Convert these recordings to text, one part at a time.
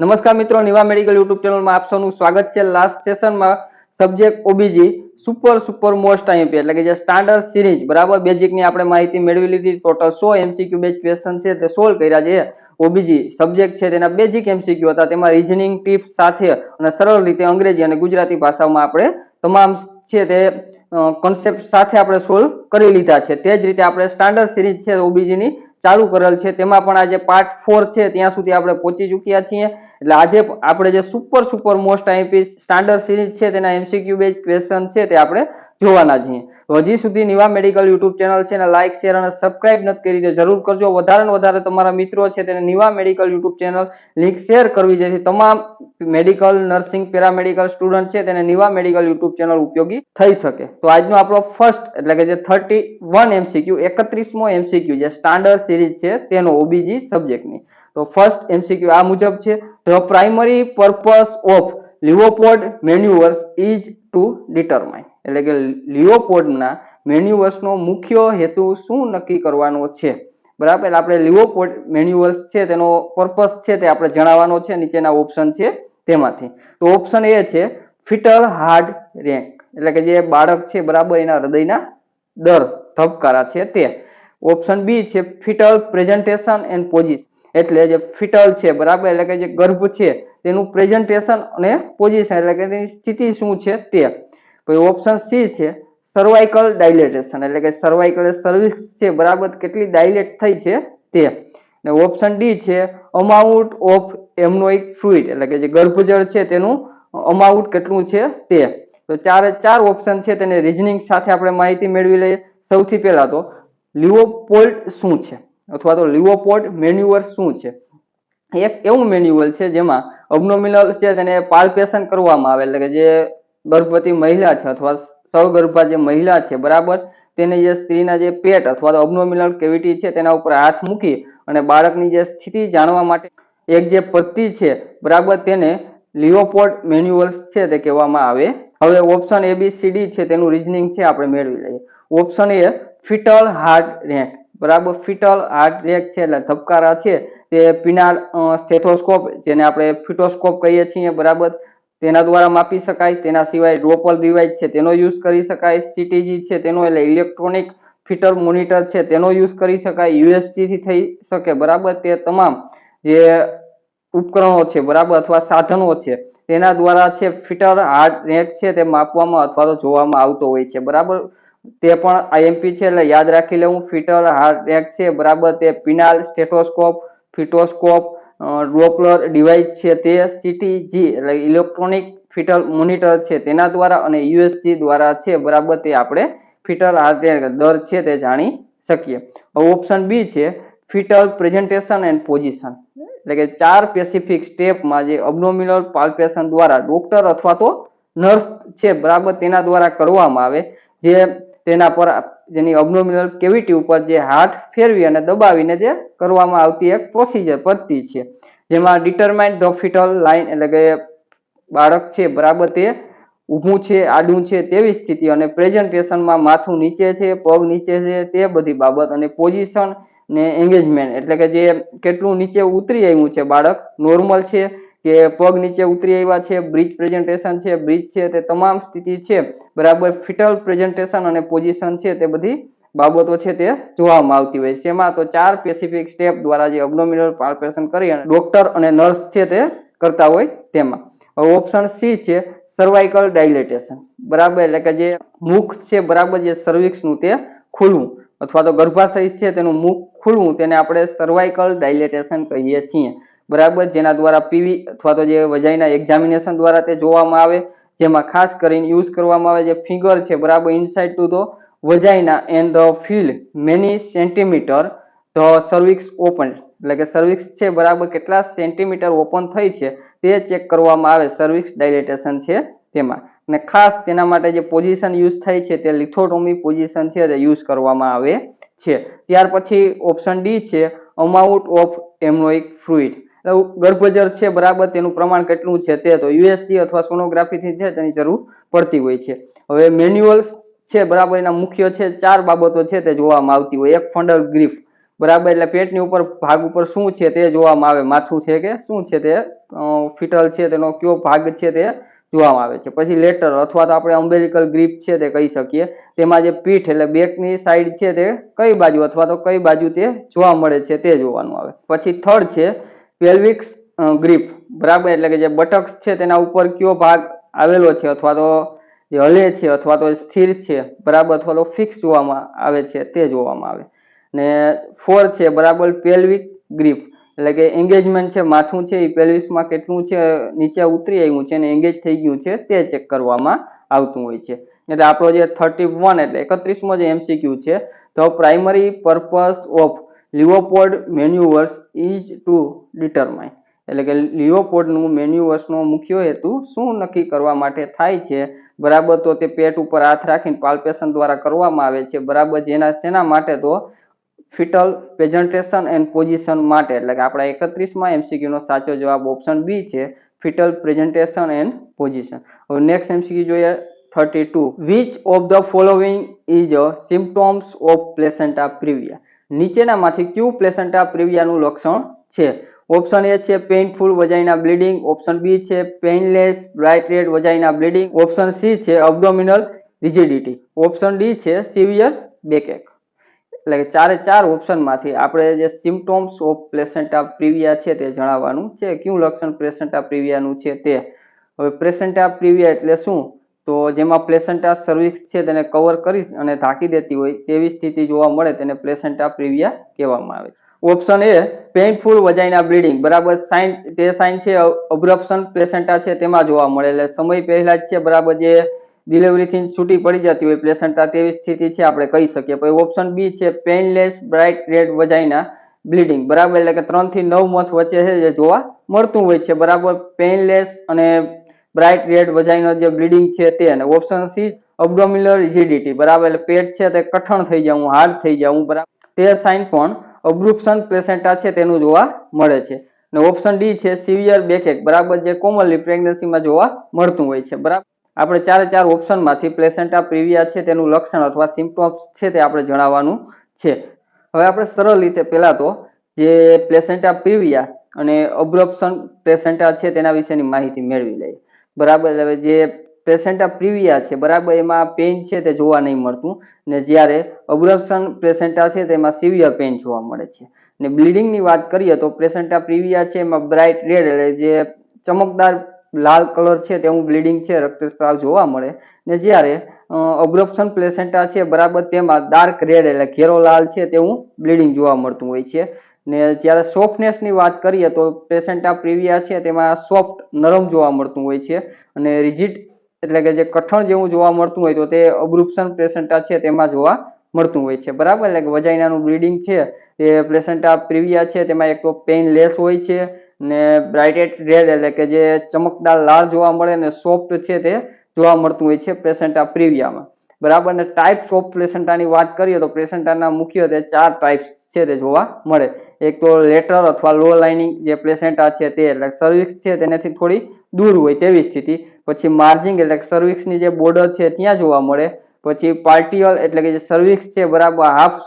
નમસ્કાર મિત્રો, Niva medical YouTube ચેનલમાં આપ સૌનું સ્વાગત છે। લાસ્ટ સેશનમાં સબ્જેક્ટ ઓબીજી સુપર મોસ્ટ આઈએમપી એટલે કે જે સ્ટાન્ડર્ડ સિરીઝ બરાબર બેઝિકની આપણે માહિતી મેળવી લીધી। ટોટલ 100 એમસીક્યુ બેઝ ક્વેશ્ચન છે તે સોલ્વ કર્યા છે। ઓબીજી સબ્જેક્ટ છે તેના બેઝિક એમસીક્યુ હતા, તેમાં રીઝનિંગ ટિપ્સ સાથે અને સરળ રીતે અંગ્રેજી અને ગુજરાતી ભાષામાં આપણે તમામ છે તે કોન્સેપ્ટ સાથે આપણે સોલ્વ કરી લીધા છે। તે જ રીતે આપણે સ્ટાન્ડર્ડ સિરીઝ છે ઓબીજી ની ચાલુ કરેલ છે, તેમાં પણ આજે પાર્ટ 4 છે ત્યાં સુધી આપણે પહોંચી ચૂક્યા છીએ। એટલે આજે આપણે જે super most IMP standard series છે તેના એમસીક્યુ બેઝ ક્વેશ્ચન છે તે આપણે જોવાના છીએ। તો હજી સુધી નિવા મેડિકલ યુટ્યુબ ચેનલ છે ને લાઈક શેર અને સબસ્ક્રાઇબ નથી કરી તો જરૂર કરજો। વધારે ને વધારે તમારા મિત્રો છે તેને Niva medical YouTube channel link share કરવી, જેથી તમામ મેડિકલ નર્સિંગ પેરામેડિકલ સ્ટુડન્ટ છે તેને નિવા મેડિકલ યુટ્યુબ ચેનલ ઉપયોગી થઈ શકે। તો આજનો આપણો ફર્સ્ટ એટલે કે જે 31 એમસીક્યુ 31મો એમસીક્યુ જે સ્ટાન્ડર્ડ સિરીઝ છે તેનો ઓબીજી સબ્જેક્ટની। તો ફર્સ્ટ એમસીક્યુ આ મુજબ છે, the primary purpose of Leopold manoeuvres is to determine એટલે કે લિયોપોલ્ડના મેન્યુઅર્સનો મુખ્ય હેતુ શું નક્કી કરવાનો છે બરાબર। આપણે લિયોપોલ્ડ મેન્યુઅર્સ છે તેનો પર્પસ છે તે આપણે જણાવવાનો છે, નીચેના ઓપ્શન છે તેમાંથી। તો ઓપ્શન એ છે ફિટલ હાર્ટ રેટ એટલે કે જે બાળક છે બરાબર એના હૃદયના દર ધબકારા છે તે। ઓપ્શન બી છે ફિટલ પ્રેઝન્ટેશન એન્ડ પોઝિશન એટલે જે ફિટલ છે બરાબર એટલે કે જે ગર્ભ છે તેનું પ્રેઝન્ટેશન અને પોઝિશન એટલે કે તેની સ્થિતિ શું છે તે। પછી ઓપ્શન સી છે સર્વાઇકલ ડાયલેટેશન એટલે કે સર્વાઇકલ સર્વિક્સ છે બરાબર કેટલી ડાયલેટ થઈ છે તે। અને ઓપ્શન ડી છે અમાઉન્ટ ઓફ એમનોઇક ફ્લુઇડ એટલે કે જે ગર્ભજળ છે તેનું અમાઉન્ટ કેટલું છે તે। તો ચાર ઓપ્શન છે તેને રીઝનિંગ સાથે આપણે માહિતી મેળવી લઈએ। સૌથી પહેલા તો લિયોપોલ્ડ શું છે અથવા તો લિયોપોલ્ડ મેન્યુઅર શું છે। એક એવું મેન્યુઅલ છે જેમાં અબનોમિનલ છે તેને પાલ્પેશન કરવામાં આવે એટલે કે જે ગર્ભવતી મહિલા છે અથવા સગર્ભા જે મહિલા છે બરાબર તેને જે સ્ત્રીના જે પેટ અથવા તો અબનોમિનલ કેવિટી છે તેના ઉપર હાથ મૂકી અને બાળકની જે સ્થિતિ જાણવા માટે એક જે પદ્ધતિ છે બરાબર તેને લિયોપોલ્ડ મેન્યુઅલ છે તે કહેવામાં આવે। હવે ઓપ્શન ABCD છે તેનું રીઝનિંગ છે આપણે મેળવી લઈએ। Option A foetal heart rate બરાબર, ફિટલ હાર્ટ રેટ છે એટલે ધબકારા છે તે પિનાલ સ્ટેથોસ્કોપ જેને આપણે ફિટોસ્કોપ કહીએ છીએ બરાબર તેના દ્વારા માપી શકાય। તેના સિવાય ડોપલ ડિવાઇસ છે તેનો યુઝ કરી શકાય। સીટીજી છે તેનો એટલે ઇલેક્ટ્રોનિક ફિટર મોનિટર છે તેનો યુઝ કરી શકાય। યુએસજી થી થઈ શકે બરાબર, તે તમામ જે ઉપકરણો છે બરાબર અથવા સાધનો છે તેના દ્વારા છે ફિટર હાર્ટ રેટ છે તે માપવામાં અથવા તો જોવામાં આવતો હોય છે બરાબર। તે પણ આઈએમપી છે એટલે યાદ રાખી લેવું। ફિટર હાર્ટ રેટ છે બરાબર તે પિનાલ સ્ટેથોસ્કોપ, ફિટોસ્કોપ, ડોપલર ડિવાઇસ છે તે, સીટીજી એટલે ઇલેક્ટ્રોનિક ફિટર મોનિટર છે તેના દ્વારા અને યુએસજી દ્વારા છે બરાબર તે આપણે ફિટર હાર્ટ રેટ દર છે તે જાણી શકીએ। ઓપ્શન બી છે ફિટલ પ્રેઝન્ટેશન એન્ડ પોઝિશન એટલે કે 4 સ્પેસિફિક સ્ટેપમાં જે અબનોમિનલ પાલ્પેશન દ્વારા ડોક્ટર અથવા તો નર્સ છે બરાબર તેના દ્વારા કરવામાં આવે, જે તેના પર જેની અબનોમિનલ કેવિટી ઉપર જે હાથ ફેરવી અને દબાવીને જે કરવામાં આવતી એક પ્રોસિજર પદ્ધતિ છે, જેમાં ડિટરમાઇન ધ ફિટલ લાઇન એટલે કે બાળક છે બરાબર તે ઊભું છે આડું છે તેવી સ્થિતિ અને પ્રેઝન્ટેશનમાં માથું નીચે છે પગ નીચે છે તે બધી બાબત અને પોઝિશન ને એંગેજમેન્ટ એટલે કે જે કેટલું નીચે ઉતરી આવ્યું છે બાળક, નોર્મલ છે કે પગ નીચે ઉતરી આવ્યા છે, બ્રિજ પ્રેઝન્ટેશન છે, બ્રિજ છે તે તમામ સ્થિતિ છે બરાબર ફિટલ પ્રેઝન્ટેશન અને પોઝિશન છે તે બધી બાબતો છે તે જોવામાં આવતી હોય છે। એમાં તો 4 સ્પેસિફિક સ્ટેપ દ્વારા જે અબનોમિનલ પાલ્પેશન કરી અને ડોક્ટર અને નર્સ છે તે કરતા હોય તેમાં। ઓપ્શન સી છે સર્વાઇકલ ડાયલેટેશન બરાબર એટલે કે જે મુખ છે બરાબર જે સર્વિક્સ નું તે ખુલવું અથવા તો ગર્ભાશય છે તેનું મુખ ખુલવું તેને આપણે સર્વાઇકલ ડાયલેટેશન કહીએ છીએ બરાબર, જેના દ્વારા પીવી અથવા તો જે વજાઇના એક્ઝામિનેશન દ્વારા તે જોવામાં આવે, જેમાં ખાસ કરીને યુઝ કરવામાં આવે જે ફિંગર છે બરાબર inside to the vagina and the feel many centimetre the cervix open એટલે કે સર્વિક્સ છે બરાબર કેટલા સેન્ટીમીટર ઓપન થઈ છે તે ચેક કરવામાં આવે સર્વિક્સ ડાયલેટેશન છે તેમાં। અને ખાસ તેના માટે જે પોઝિશન યુઝ થાય છે તે લિથોટોમી પોઝિશન છે તે યુઝ કરવામાં આવે છે। ત્યાર પછી ઓપ્શન ડી છે અમાઉન્ટ ઓફ એમનોઇક ફ્લુઇડ ગર્ભજળ છે બરાબર તેનું પ્રમાણ કેટલું છે તે, તો યુએસજી અથવા સોનોગ્રાફી થી છે તેની જરૂર પડતી હોય છે। હવે મેન્યુઅલ છે બરાબર એના મુખ્ય છે 4 બાબતો છે તે જોવામાં આવતી હોય। એક ફંડલ ગ્રીફ બરાબર, એટલે પેટની ઉપર ભાગ ઉપર શું છે તે જોવામાં આવે, માથું છે કે શું છે તે ફિટલ છે તેનો કયો ભાગ છે તે જોવામાં આવે છે. પછી લેટર અથવા તો આપણે અમ્બેલિકલ ગ્રીપ છે તે કહી શકીએ, તેમાં જે પીઠ એટલે બેકની સાઈડ છે તે કઈ બાજુ અથવા તો કઈ બાજુ તે જોવા મળે છે તે જોવાનું આવે. પછી થર્ડ છે પેલ્વિક ગ્રીપ, બરાબર, એટલે કે જે બટક્સ છે તેના ઉપર કયો ભાગ આવેલો છે અથવા તો જે હલે છે અથવા તો સ્થિર છે, બરાબર, અથવા તો ફિક્સ જોવામાં આવે છે તે જોવામાં આવે. ને ફોર છે બરાબર પેલ્વિક ગ્રીપ, એટલે કે એંગેજમેન્ટ છે, માથું છે એ પેલ્વિસમાં કેટલું છે નીચે ઉતરી આવ્યું છે અને એંગેજ થઈ ગયું છે તે ચેક કરવામાં આવતું હોય છે. એટલે આપણો જે 31 એટલે 31મો જે એમસીક્યુ છે, તો primary purpose of Leopold manoeuvres is to determine, એટલે કે લિયોપોલ્ડનું મેન્યુવર્સનો મુખ્ય હેતુ શું નક્કી કરવા માટે થાય છે, બરાબર, તો તે પેટ ઉપર હાથ રાખીને પાલ્પેશન દ્વારા કરવામાં આવે છે, બરાબર, જેના શેના માટે, તો ફિટલ પ્રેઝન્ટેશન એન્ડ પોઝિશન માટે. એટલે કે આપણા 31માં એમસીક્યુ નો સાચો જવાબ ઓપ્શન બી છે, ફિટલ પ્રેઝન્ટેશન એન્ડ પોઝિશન. હવે નેક્સ્ટ એમસીક્યુ જોઈએ 32. Which of the following is symptoms of placenta previa, નીચેનામાંથી કયું પ્લેસેન્ટા પ્રિવિયાનું લક્ષણ છે? ઓપ્શન એ છે painful vagina bleeding, option B છે painless bright red vagina bleeding, option C છે અબ્ડોમિનલ રિજિડિટી, ઓપ્શન ડી છે સિવિયર બેકએક. એટલે કે ચારે ચાર ઓપ્શનમાંથી આપણે જે સિમ્પટોમ્સ ઓફ પ્લેસેન્ટા પ્રિવિયા છે તે જણાવવાનું છે, કયું લક્ષણ પ્લેસેન્ટા પ્રિવિયાનું છે તે. હવે પ્લેસેન્ટા પ્રિવિયા એટલે શું? તો જેમાં પ્લેસેન્ટા સર્વિક્સ છે તેને કવર કરી અને ઢાંકી દેતી હોય તેવી સ્થિતિ જોવા મળે તેને પ્લેસેન્ટા પ્રિવિયા કહેવામાં આવે છે. ઓપ્શન એ પેઇનફુલ વજાઇના બ્લીડિંગ, બરાબર, સાઇન છે અબ્રપ્શન પ્લેસેન્ટા છે તેમાં જોવા મળે, એટલે સમય પહેલા જ છે, બરાબર, જે ડિલિવરીથી છૂટી પડી જતી હોય પ્લેસેન્ટા તેવી સ્થિતિ છે આપણે કહી શકીએ. પછી ઓપ્શન બી છે painless bright red vagina bleeding, બરાબર, એટલે કે 3 થી 9 મંથ વચ્ચે છે જે જોવા મળતું હોય છે, બરાબર, પેઇનલેસ અને બ્રાઇટ રેડ વજાઇનો જે બ્લીડિંગ છે તે. અને ઓપ્શન સી અબ્ડોમિનલ રિજિડિટી, બરાબર, એટલે પેટ છે તે કઠણ થઈ જવું, હાર્ડ થઈ જવું, બરાબર, તે સાઇન પણ અબ્રુપ્શન પ્લેસેન્ટા છે તેનું જોવા મળે છે. અને ઓપ્શન ડી છે સિવિયર બેકએક, બરાબર, જે કોમનલી પ્રેગ્નન્સીમાં જોવા મળતું હોય છે, બરાબર. આપણે ચારે ચાર ઓપ્શનમાંથી પ્લેસેન્ટા પ્રિવિયા છે તેનું લક્ષણ અથવા સિમ્પટોમ્સ છે તે આપણે જણાવવાનું છે. હવે આપણે સરળ રીતે પહેલા તો જે પ્લેસેન્ટા પ્રિવિયા અને અબ્રપ્શન પ્લેસેન્ટા છે તેના વિશેની માહિતી મેળવી લઈએ, બરાબર. હવે જે પ્લેસેન્ટા પ્રિવિયા છે, બરાબર, એમાં પેઇન છે તે જોવા નહીં મળતું, ને જ્યારે અબ્રપ્શન પ્લેસેન્ટા છે તેમાં સિવિયર પેઇન જોવા મળે છે. ને બ્લીડિંગની વાત કરીએ તો પ્લેસેન્ટા પ્રિવિયા છે એમાં બ્રાઇટ રેડ એટલે જે ચમકદાર લાલ કલર છે તેવું બ્લીડિંગ છે, રક્તસ્રાવ જોવા મળે. ને જ્યારે અબ્રપ્શન પ્લેસેન્ટા છે, બરાબર, તેમાં ડાર્ક રેડ એટલે ઘેરો લાલ છે તેવું બ્લીડિંગ જોવા મળતું હોય છે. ને જ્યારે સોફ્ટનેસની વાત કરીએ તો પ્લેસેન્ટા પ્રિવિયા છે તેમાં સોફ્ટ નરમ જોવા મળતું હોય છે, અને રિજિડ એટલે કે જે કઠણ જેવું જોવા મળતું હોય તો તે અબ્રુપ્શન પ્લેસેન્ટા છે તેમાં જોવા મળતું હોય છે, બરાબર. એટલે કે વજાઇનાનું બ્લીડિંગ છે તે પ્લેસેન્ટા પ્રિવિયા છે તેમાં એક તો પેઇનલેસ હોય છે, ને બ્રાઇટેડ રેડ એટલે કે જે ચમકદાર લાલ જોવા મળે, ને સોફ્ટ છે તે જોવા મળતું હોય છે પ્લેસેન્ટા પ્રિવિયામાં, બરાબર. ને ટાઈપ્સ ઓફ પ્લેસેન્ટાની વાત કરીએ તો પ્લેસેન્ટાના મુખ્યત્વે 4 ટાઈપ્સ છે તે જોવા મળે. એક તો લેટર અથવા લો લાઇનિંગ જે પ્લેસેન્ટા છે તે, એટલે સર્વિક્સ છે તેનાથી થોડી દૂર હોય તેવી સ્થિતિ. પછી માર્જિંગ એટલે સર્વિક્સની જે બોર્ડર છે ત્યાં જોવા મળે. પછી પાર્ટિયલ એટલે કે જે સર્વિક્સ છે, બરાબર, હાફ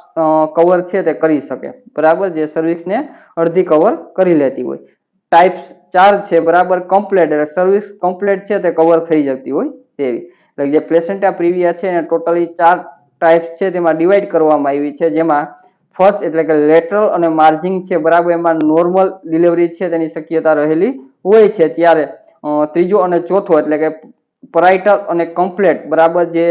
કવર છે તે કરી શકે, બરાબર, જે સર્વિક્સને અડધી કવર કરી લેતી હોય. ટાઈપ્સ 4 છે, બરાબર, કમ્પ્લેટ એટલે સર્વિક્સ કમ્પ્લેટ છે તે કવર થઈ જતી હોય તેવી. એટલે જે પ્લેસેન્ટા પ્રિવિયા છે એને ટોટલી 4 ટાઈપ્સ છે તેમાં ડિવાઈડ કરવામાં આવી છે, જેમાં ફર્સ્ટ એટલે કે લેટરલ અને માર્જિંગ છે, બરાબર, એમાં નોર્મલ ડિલિવરી છે તેની શક્યતા રહેલી હોય છે. ત્યારે ત્રીજો અને ચોથો એટલે કે પરાઇટલ અને કમ્પ્લેટ, બરાબર, જે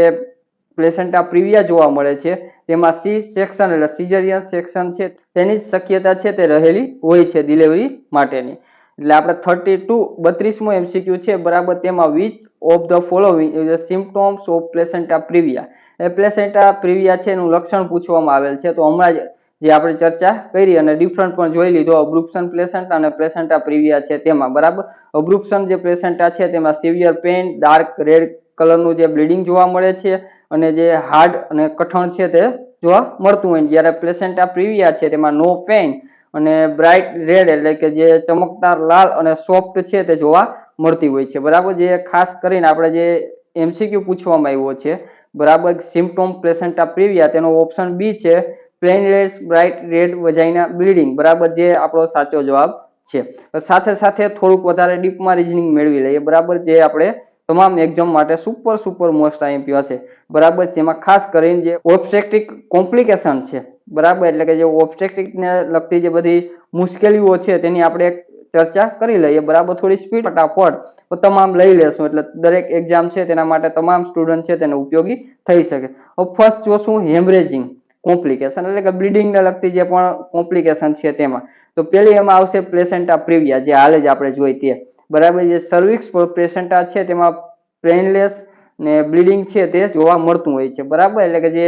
પ્લેસેન્ટા પ્રિવિયા જોવા મળે છે તેમાં સી સેક્શન એટલે સિઝેરિયન સેક્શન છે તેની શક્યતા છે તે રહેલી હોય છે ડિલિવરી માટેની. એટલે આપણે 32મો એમસીક્યુ છે, બરાબર, તેમાં which of the following is symptoms of placenta previa, એ પ્લેસેન્ટા પ્રિવિયા છે એનું લક્ષણ પૂછવામાં આવેલ છે. તો હમણાં જે આપણે ચર્ચા કરી અને ડિફરન્ટ પણ જોઈ લીધો અબ્રુપ્શન પ્લેસેન્ટા અને પ્લેસેન્ટા પ્રિવિયા છે તેમાં, બરાબર. અબ્રુપ્શન જે પ્લેસેન્ટા છે તેમાં સિવિયર પેઇન, ડાર્ક રેડ કલરનું જે બ્લીડિંગ જોવા મળે છે અને જે હાર્ડ અને કઠણ છે તે જોવા મળતું હોય. જ્યારે પ્લેસેન્ટા પ્રિવિયા છે તેમાં નો પેઇન અને બ્રાઇટ રેડ એટલે કે જે ચમકદાર લાલ અને સોફ્ટ છે તે જોવા મળતી હોય છે, બરાબર. જે ખાસ કરીને આપણે જે એમસીક્યુ પૂછવામાં આવ્યો છે, બરાબર, સિમ્પટોમ પ્લેસેન્ટા પ્રિવિયા, તેનો ઓપ્શન બી છે painless bright red vagina bleeding, બરાબર, જે આપણો સાચો જવાબ છે. સાથે સાથે થોડુંક વધારે ડીપમાં રીઝનિંગ મેળવી લઈએ, બરાબર, જે આપણે તમામ એક્ઝામ માટે સુપર મોસ્ટ આઈએમપી હશે, બરાબર. જેમાં ખાસ કરીને જે ઓબ્સ્ટ્રક્ટિવ કોમ્પ્લિકેશન છે, બરાબર, એટલે કે જે ઓબ્સ્ટ્રક્ટિવને લગતી જે બધી મુશ્કેલીઓ છે તેની આપણે ચર્ચા કરી લઈએ, બરાબર. થોડી સ્પીડ ફટાફટ તમામ લઈ લેશું એટલે દરેક એક્ઝામ છે તેના માટે તમામ સ્ટુડન્ટ છે તેને ઉપયોગી થઈ શકે. હવે ફર્સ્ટ જોશું હેમરેજિંગ કોમ્પ્લિકેશન, એટલે કે બ્લીડિંગને લગતી જે પણ કોમ્પ્લિકેશન છે તેમાં. તો પેલી એમાં આવશે પ્લેસેન્ટા પ્રિવિયા, જે હાલ જ આપણે જોઈ તે, બરાબર. જે સર્વિક્સ પ્લેસેન્ટા છે તેમાં પેનલેસ ને બ્લીડિંગ છે તે જોવા મળતું હોય છે, બરાબર. એટલે કે જે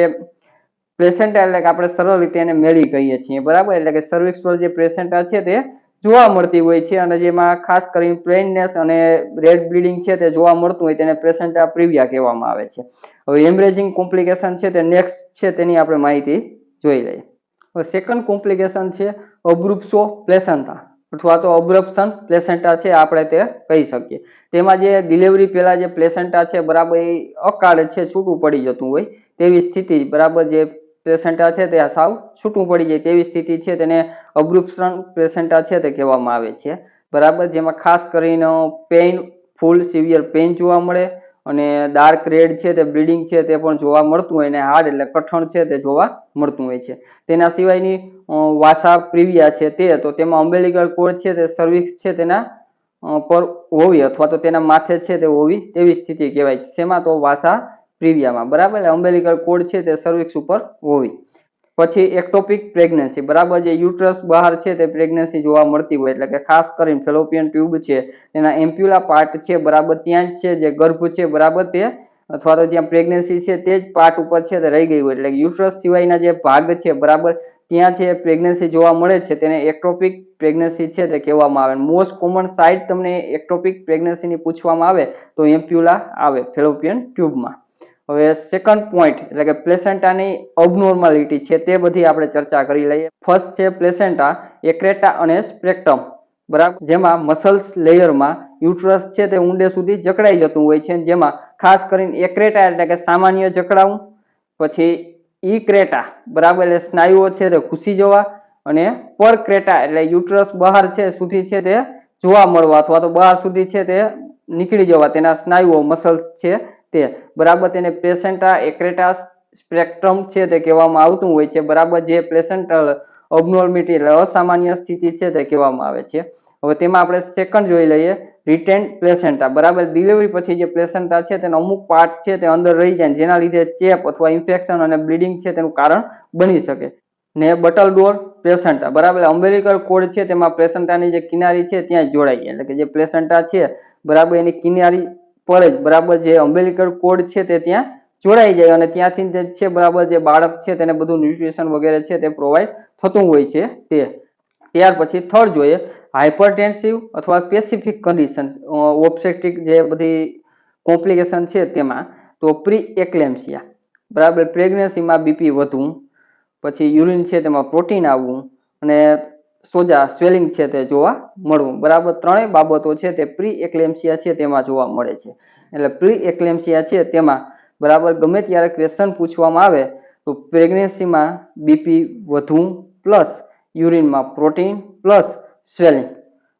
પ્લેસેન્ટા એટલે કે આપણે સરળ રીતે એને મેળી કહીએ છીએ, બરાબર. એટલે કે સર્વિક્સ પર જે પ્લેસેન્ટા છે તે જોવા મળતી હોય છે અને જેમાં ખાસ કરીને પ્લેનનેસ અને રેડ બ્લીડિંગ છે તે જોવા મળતું હોય તેને પ્લેસેન્ટા પ્રિવિયા કહેવામાં આવે છે. હવે હેમરેજિંગ કોમ્પ્લિકેશન છે તે નેક્સ્ટ છે તેની આપણે માહિતી જોઈ લઈએ. હવે સેકન્ડ કોમ્પ્લિકેશન છે અબ્રુપ્સો પ્લેસેન્ટા અથવા તો અબ્રપ્શન પ્લેસેન્ટા છે આપણે તે કહી શકીએ. તેમાં જે ડિલિવરી પહેલા જે પ્લેસેન્ટા છે, બરાબર, એ અકાળે છે છૂટું પડી જતું હોય તેવી સ્થિતિ, બરાબર. જે પ્લેસેન્ટા છે તે સાવ છૂટું પડી જાય તેવી સ્થિતિ છે તેને અબ્રુપ્શન પ્લેસેન્ટા છે તે કહેવામાં આવે છે, બરાબર. જેમાં ખાસ કરીને પેઇન, ફૂલ સિવિયર પેઇન જોવા મળે અને ડાર્ક રેડ છે તે બ્લીડિંગ છે તે પણ જોવા મળતું હોય અને હાર્ડ એટલે કઠણ છે તે જોવા મળતું હોય છે. તેના સિવાયની વાસા પ્રિવિયા છે તે, તો તેમાં અમ્બેલિકલ કોર્ડ છે તે સર્વિક્સ છે તેના પર હોવી અથવા તો તેના માથે છે તે હોવી તેવી સ્થિતિ કહેવાય છે. શેમાં? તો વાસા પ્રિવિયામાં, બરાબર. એટલે અમ્બેલિકલ કોર્ડ છે તે સર્વિક્સ ઉપર હોવી. પછી એક્ટોપિક પ્રેગ્નન્સી, બરાબર. જે યુટ્રસ બહાર છે તે પ્રેગ્નન્સી જોવા મળતી હોય એટલે કે ખાસ કરીને ફેલોપિયન ટ્યુબ છે તેના એમ્પ્યુલા પાર્ટ છે, બરાબર, ત્યાં જ છે જે ગર્ભ છે, બરાબર, તે અથવા તો જ્યાં પ્રેગ્નન્સી છે તે જ પાર્ટ ઉપર છે તે રહી ગઈ હોય એટલે યુટ્રસ સિવાયના જે ભાગ છે, બરાબર, ત્યાં છે પ્રેગ્નન્સી જોવા મળે છે તેને એક્ટોપિક પ્રેગ્નન્સી છે તે કહેવામાં આવે. મોસ્ટ કોમન સાઇટ તમને એક્ટોપિક પ્રેગ્નન્સીની પૂછવામાં આવે તો એમ્પ્યુલા આવે ફેલોપિયન ટ્યુબમાં. હવે સેકન્ડ પોઈન્ટ એટલે કે પ્લેસેન્ટાની અબનોર્માલિટી છે તે બધી આપણે ચર્ચા કરી લઈએ. ફર્સ્ટ છે પ્લેસેન્ટા એક્રેટા અને સ્પ્રેક્ટમ, બરાબર. જેમાં મસલ્સ લેયરમાં યુટ્રસ છે તે ઊંડે સુધી જકડાઈ જતું હોય છે, જેમાં ખાસ કરીને એક્રેટા એટલે કે સામાન્ય જકડાવું, પછી ઈ-ક્રેટા, બરાબર, એટલે સ્નાયુઓ છે તે ઘૂસી જવા અને પરક્રેટા એટલે યુટ્રસ બહાર છે સુધી છે તે જોવા મળવા અથવા તો બહાર સુધી છે તે નીકળી જવા તેના સ્નાયુઓ મસલ્સ છે તે, બરાબર. તેને પ્લેસેન્ટા એક્રેટા સ્પ્રેક્ટ્રમ છે તે કહેવામાં આવતું હોય છે, બરાબર. જે પ્લેસેન્ટલ અબનોર્મિટી એટલે અસામાન્ય સ્થિતિ છે તે કહેવામાં આવે છે. હવે તેમાં આપણે સેકન્ડ જોઈ લઈએ રિટેન્ડ પ્લેસેન્ટા, બરાબર. ડિલિવરી પછી જે પ્લેસેન્ટા છે તેનો અમુક પાર્ટ છે તે અંદર રહી જાય જેના લીધે ચેપ અથવા ઇન્ફેક્શન અને બ્લીડિંગ છે તેનું કારણ બની શકે. ને બટલ ડોર પ્લેસેન્ટા, બરાબર. અમ્બેલિકલ કોર્ડ છે તેમાં પ્લેસેન્ટાની જે કિનારી છે ત્યાં જોડાય એટલે કે જે પ્લેસેન્ટા છે, બરાબર, એની કિનારી પર જ, બરાબર, જે અમ્બેલિકલ કોર્ડ છે તે ત્યાં જોડાઈ જાય અને ત્યાંથી જે છે, બરાબર, જે બાળક છે તેને બધું ન્યુટ્રિશન વગેરે છે તે પ્રોવાઈડ થતું હોય છે તે. ત્યાર પછી થર્ડ જોઈએ હાઇપરટેન્સિવ અથવા સ્પેસિફિક કન્ડિશન ઓબ્સ્ટેટ્રિક જે બધી કોમ્પ્લિકેશન છે તેમાં. તો પ્રી એક્લેમ્સિયા, બરાબર, પ્રેગ્નન્સીમાં બીપી વધવું, પછી યુરિન છે તેમાં પ્રોટીન આવવું અને સોજા સ્વેલિંગ છે તે જોવા મળવું, બરાબર. ત્રણેય બાબતો છે તે પ્રી એક્લેમ્સિયા છે તેમાં જોવા મળે છે. એટલે પ્રી એક્લેમ્સિયા છે તેમાં, બરાબર, ગમે ત્યારે ક્વેશ્ચન પૂછવામાં આવે તો પ્રેગ્નન્સીમાં બીપી વધવું પ્લસ યુરિનમાં પ્રોટીન પ્લસ સ્વેલિંગ,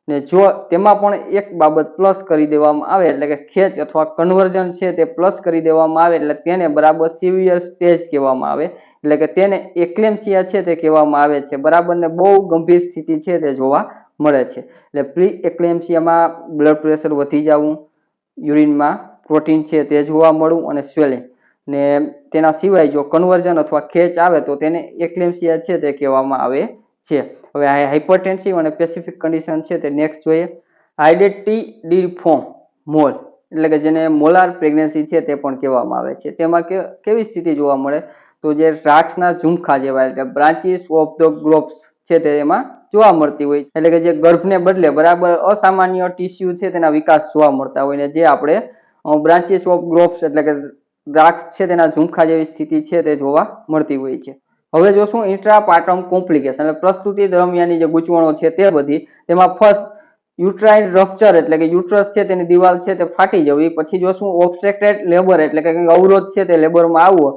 ને જો તેમાં પણ એક બાબત પ્લસ કરી દેવામાં આવે એટલે કે ખેચ અથવા કન્વર્ઝન છે તે પ્લસ કરી દેવામાં આવે એટલે તેને, બરાબર, સિવિયર સ્ટેજ કહેવામાં આવે એટલે કે તેને એક્લેમ્સિયા છે તે કહેવામાં આવે છે, બરાબર. ને બહુ ગંભીર સ્થિતિ છે તે જોવા મળે છે. એટલે પ્રી એક્લેમ્સિયામાં બ્લડ પ્રેશર વધી જવું, યુરિનમાં પ્રોટીન છે તે જોવા મળવું અને સ્વેલિંગ, ને તેના સિવાય જો કન્વર્ઝન અથવા ખેચ આવે તો તેને એક્લેમ્સિયા છે તે કહેવામાં આવે છે. હવે હાઇપરટેન્સિવ અને સ્પેસિફિક કન્ડિશન છે તે નેક્સ્ટ જોઈએ આઇડેન્ટિડીફોર્મ મોલ એટલે કે જેને મોલાર પ્રેગ્નન્સી છે તે પણ કહેવામાં આવે છે. તેમાં કેવી સ્થિતિ જોવા મળે તો જે દ્રાક્ષના ઝુમખા જેવા એટલે બ્રાન્ચીસ ઓફ ધ ગ્લોબ્સ છે તે એમાં જોવા મળતી હોય એટલે કે જે ગર્ભને બદલે, બરાબર, અસામાન્ય ટીસ્યુ છે તેના વિકાસ જોવા મળતા હોય ને જે આપણે બ્રાન્ચીસ ઓફ ગ્લોબ્સ એટલે કે દ્રાક્ષ છે તેના ઝુમખા જેવી સ્થિતિ છે તે જોવા મળતી હોય છે. હવે જોશું ઇન્ટ્રાપાર્ટમ કોમ્પ્લિકેશન એટલે પ્રસ્તુતિ દરમિયાનની જે ગૂંચવણો છે તે બધી. તેમાં ફર્સ્ટ યુટ્રાઇન રપ્ચર એટલે કે યુટ્રસ છે તેની દિવાલ છે તે ફાટી જવી. પછી જોશું ઓબ્સ્ટ્રક્ટેડ લેબર એટલે કે અવરોધ છે તે લેબરમાં આવવો.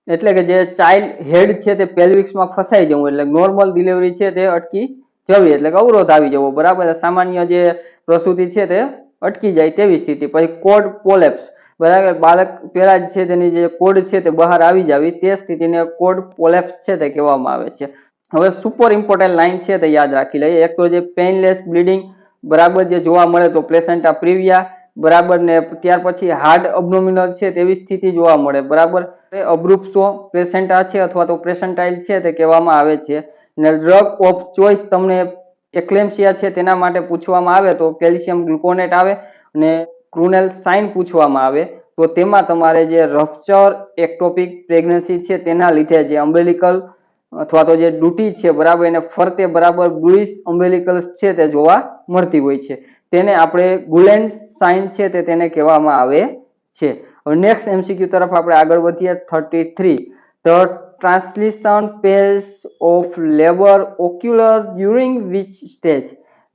એટલે કે જે ચાઇલ્ડ હેડ છે તે પેલ્વિક્સમાં ફસાઈ જવું, એટલે નોર્મલ ડિલિવરી છે તે અટકી જવી, એટલે કે અવરોધ આવી જવો, બરાબર. સામાન્ય જે પ્રસૂતિ છે તે અટકી જાય તેવી સ્થિતિ. પછી કોડ પોલેપ્સ, બરાબર. બાળક પેલા જ છે તેની જે કોડ છે તે બહાર આવી જાવી, તે સ્થિતિને કોડ પોલેપ્સ છે તે કહેવામાં આવે છે. હવે સુપર ઇમ્પોર્ટન્ટ લાઈન છે તે યાદ રાખી લઈએ. એક તો જે પેઇનલેસ બ્લીડિંગ, બરાબર, જે જોવા મળે તો પ્લેસેન્ટા પ્રિવિયા, બરાબર, ને ત્યાર પછી હાર્ડ અબડોમિનલ છે તેવી સ્થિતિ જોવા મળે, બરાબર. અબ્રુપ્સો પ્લેસેન્ટા છે અથવા તો પ્રેસેન્ટાઇલ છે તે કહેવામાં આવે છે. ને ડ્રગ ઓફ ચોઇસ તમને એક્લેમ્સિયા છે તેના માટે પૂછવામાં આવે તો કેલ્શિયમ ગ્લુકોનેટ આવે, અને ક્રુનેલ સાઇન પૂછવામાં આવે તો તેમાં તમારે જે રપ્ચર એક્ટોપિક પ્રેગ્નન્સી છે તેના લીધે જે અમ્બેલિકલ અથવા તો જે ડ્યુટી છે, બરાબર, એને ફરતે બરાબર બ્લુઇશ અમ્બેલિકલ્સ છે તે જોવા મળતી હોય છે. તેને આપણે ગુલેન્સ સાઇન છે તે તેને કહેવામાં આવે છે. હવે નેક્સ્ટ એમસીક્યુ તરફ આપણે આગળ વધીએ. 33, the translation pace of labour ocular during which stage,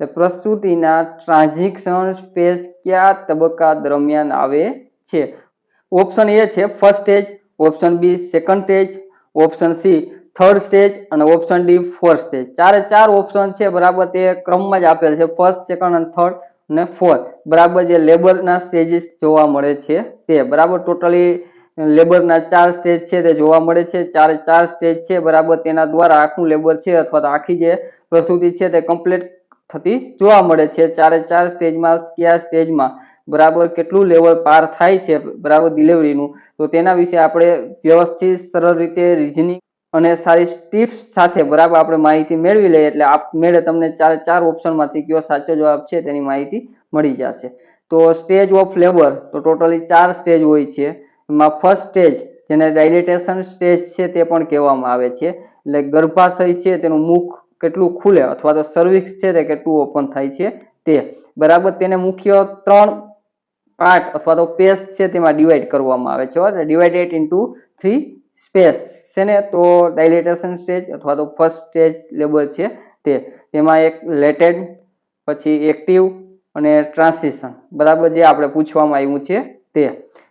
પ્રસૂતિના ટ્રાન્ઝિશન સ્પેસ કયા તબક્કા દરમિયાન આવે છે? ઓપ્શન એ છે first stage, option B second stage, option C third stage અને ઓપ્શન ડી ફોર્થ સ્ટેજ. ચારે ચાર ઓપ્શન છે, બરાબર, તે ક્રમમાં જ આપેલ છે, ફર્સ્ટ, સેકન્ડ અને થર્ડ અને ફોર્થ, બરાબર. જે લેબરના સ્ટેજીસ જોવા મળે છે તે, બરાબર. ટોટલી લેબરના 4 સ્ટેજ છે તે જોવા મળે છે. ચારે ચાર સ્ટેજ છે, બરાબર, તેના દ્વારા આખું લેબર છે અથવા તો આખી જે પ્રસૂતિ છે તે કમ્પ્લીટ થતી જોવા મળે છે. ચારે ચાર સ્ટેજમાં કયા સ્ટેજમાં, બરાબર, કેટલું લેવલ પાર થાય છે, બરાબર, ડિલિવરીનું, તો તેના વિશે આપણે વ્યવસ્થિત સરળ રીતે રીઝનિંગ અને સારી ટિપ્સ સાથે, બરાબર, આપણે માહિતી મેળવી લઈએ એટલે આપમેળે તમને ચારે ચાર ઓપ્શનમાંથી કયો સાચો જવાબ છે તેની માહિતી મળી જશે. તો સ્ટેજ ઓફ લેબર તો ટોટલી 4 સ્ટેજ હોય છે. એમાં ફર્સ્ટ સ્ટેજ, જેને ડાયલેટેશન સ્ટેજ છે તે પણ કહેવામાં આવે છે, એટલે ગર્ભાશય છે તેનું મુખ કેટલું ખુલે અથવા તો સર્વિક્સ છે તે કેટલું ઓપન થાય છે તે, બરાબર. તેને મુખ્ય 3 પાર્ટ અથવા તો પેસ છે તેમાં ડિવાઈડ કરવામાં આવે છે, ડિવાઇડેડ ઇન્ટુ 3 સ્પેસ છે ને. તો ડાયલેટેશન સ્ટેજ અથવા તો ફર્સ્ટ સ્ટેજ લેબર છે તે, તેમાં એક લેટેડ, પછી એક્ટિવ અને ટ્રાન્સિશન, બરાબર, જે આપણે પૂછવામાં આવ્યું છે તે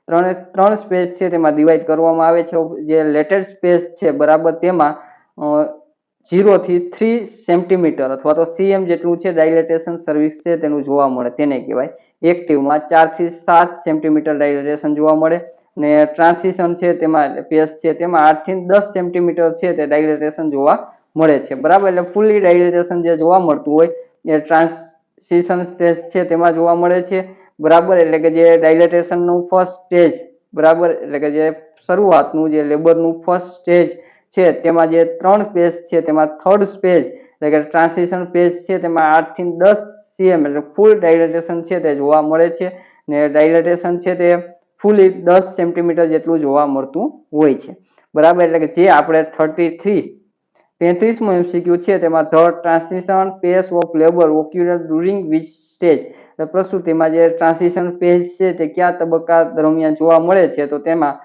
ત્રણ સ્પેસ છે તેમાં ડિવાઈડ કરવામાં આવે છે. જે લેટેડ સ્પેસ છે, બરાબર, તેમાં 0 થી 3 સેન્ટીમીટર અથવા તો સીએમ જેટલું છે ડાયલેટેશન સર્વિક્સ છે તેનું જોવા મળે, તેને કહેવાય. એક્ટિવમાં 4 થી 7 સેન્ટીમીટર ડાયલેટેશન જોવા મળે, ને ટ્રાન્સિશન છે તેમાં પેસ છે તેમાં 8 થી 10 સેન્ટીમીટર છે તે ડાયલેટેશન જોવા મળે છે, બરાબર. એટલે ફૂલી ડાયલેટેશન જે જોવા મળતું હોય એ ટ્રાન્સિશન સ્ટેજ છે તેમાં જોવા મળે છે, બરાબર. એટલે કે જે ડાયલેટેશનનું ફર્સ્ટ સ્ટેજ, બરાબર, એટલે કે જે શરૂઆતનું જે લેબરનું ફર્સ્ટ સ્ટેજ છે તેમાં જે 3 પેજ છે તેમાં થર્ડ સ્ટેજ એટલે કે ટ્રાન્સિશન પેજ છે તેમાં 8 થી 10 સીએમ એટલે ફૂલ ડાયલેટેશન છે તે જોવા મળે છે, ને ડાયલેટેશન છે તે ફૂલી 10 સેન્ટીમીટર જેટલું જોવા મળતું હોય છે, બરાબર. એટલે કે જે આપણે 33મો એમસીક્યુ છે તેમાં the transition pace of labour ocular during which stage, પ્રસૂતિમાં જે ટ્રાન્સિશન પેજ છે તે કયા તબક્કા દરમિયાન જોવા મળે છે, તો તેમાં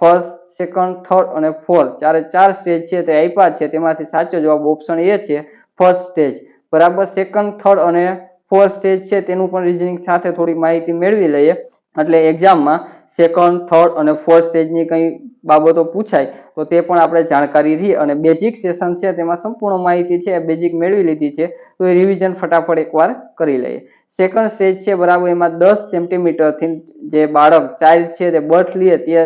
ફર્સ્ટ, સેકન્ડ, થર્ડ અને ફોર્થ, ચારે ચાર સ્ટેજ છે તે આપ્યા છે. તેમાંથી સાચો જવાબ ઓપ્શન એ છે ફર્સ્ટ સ્ટેજ, બરાબર. સેકન્ડ, થર્ડ અને ફોર્થ સ્ટેજ છે તેનું પણ રીઝનિંગ સાથે થોડી માહિતી મેળવી લઈએ, એટલે એક્ઝામમાં સેકન્ડ, થર્ડ અને ફોર્થ સ્ટેજની કંઈ બાબતો પૂછાય તો તે પણ આપણે જાણકારી રહી. અને બેઝિક સેશન છે તેમાં સંપૂર્ણ માહિતી છે બેઝિક મેળવી લીધી છે, તો એ રિવિઝન ફટાફટ એકવાર કરી લઈએ. સેકન્ડ સ્ટેજ છે, બરાબર, એમાં 10 સેન્ટીમીટરથી જે બાળક ચાઇલ્ડ છે તે બર્થ લે તે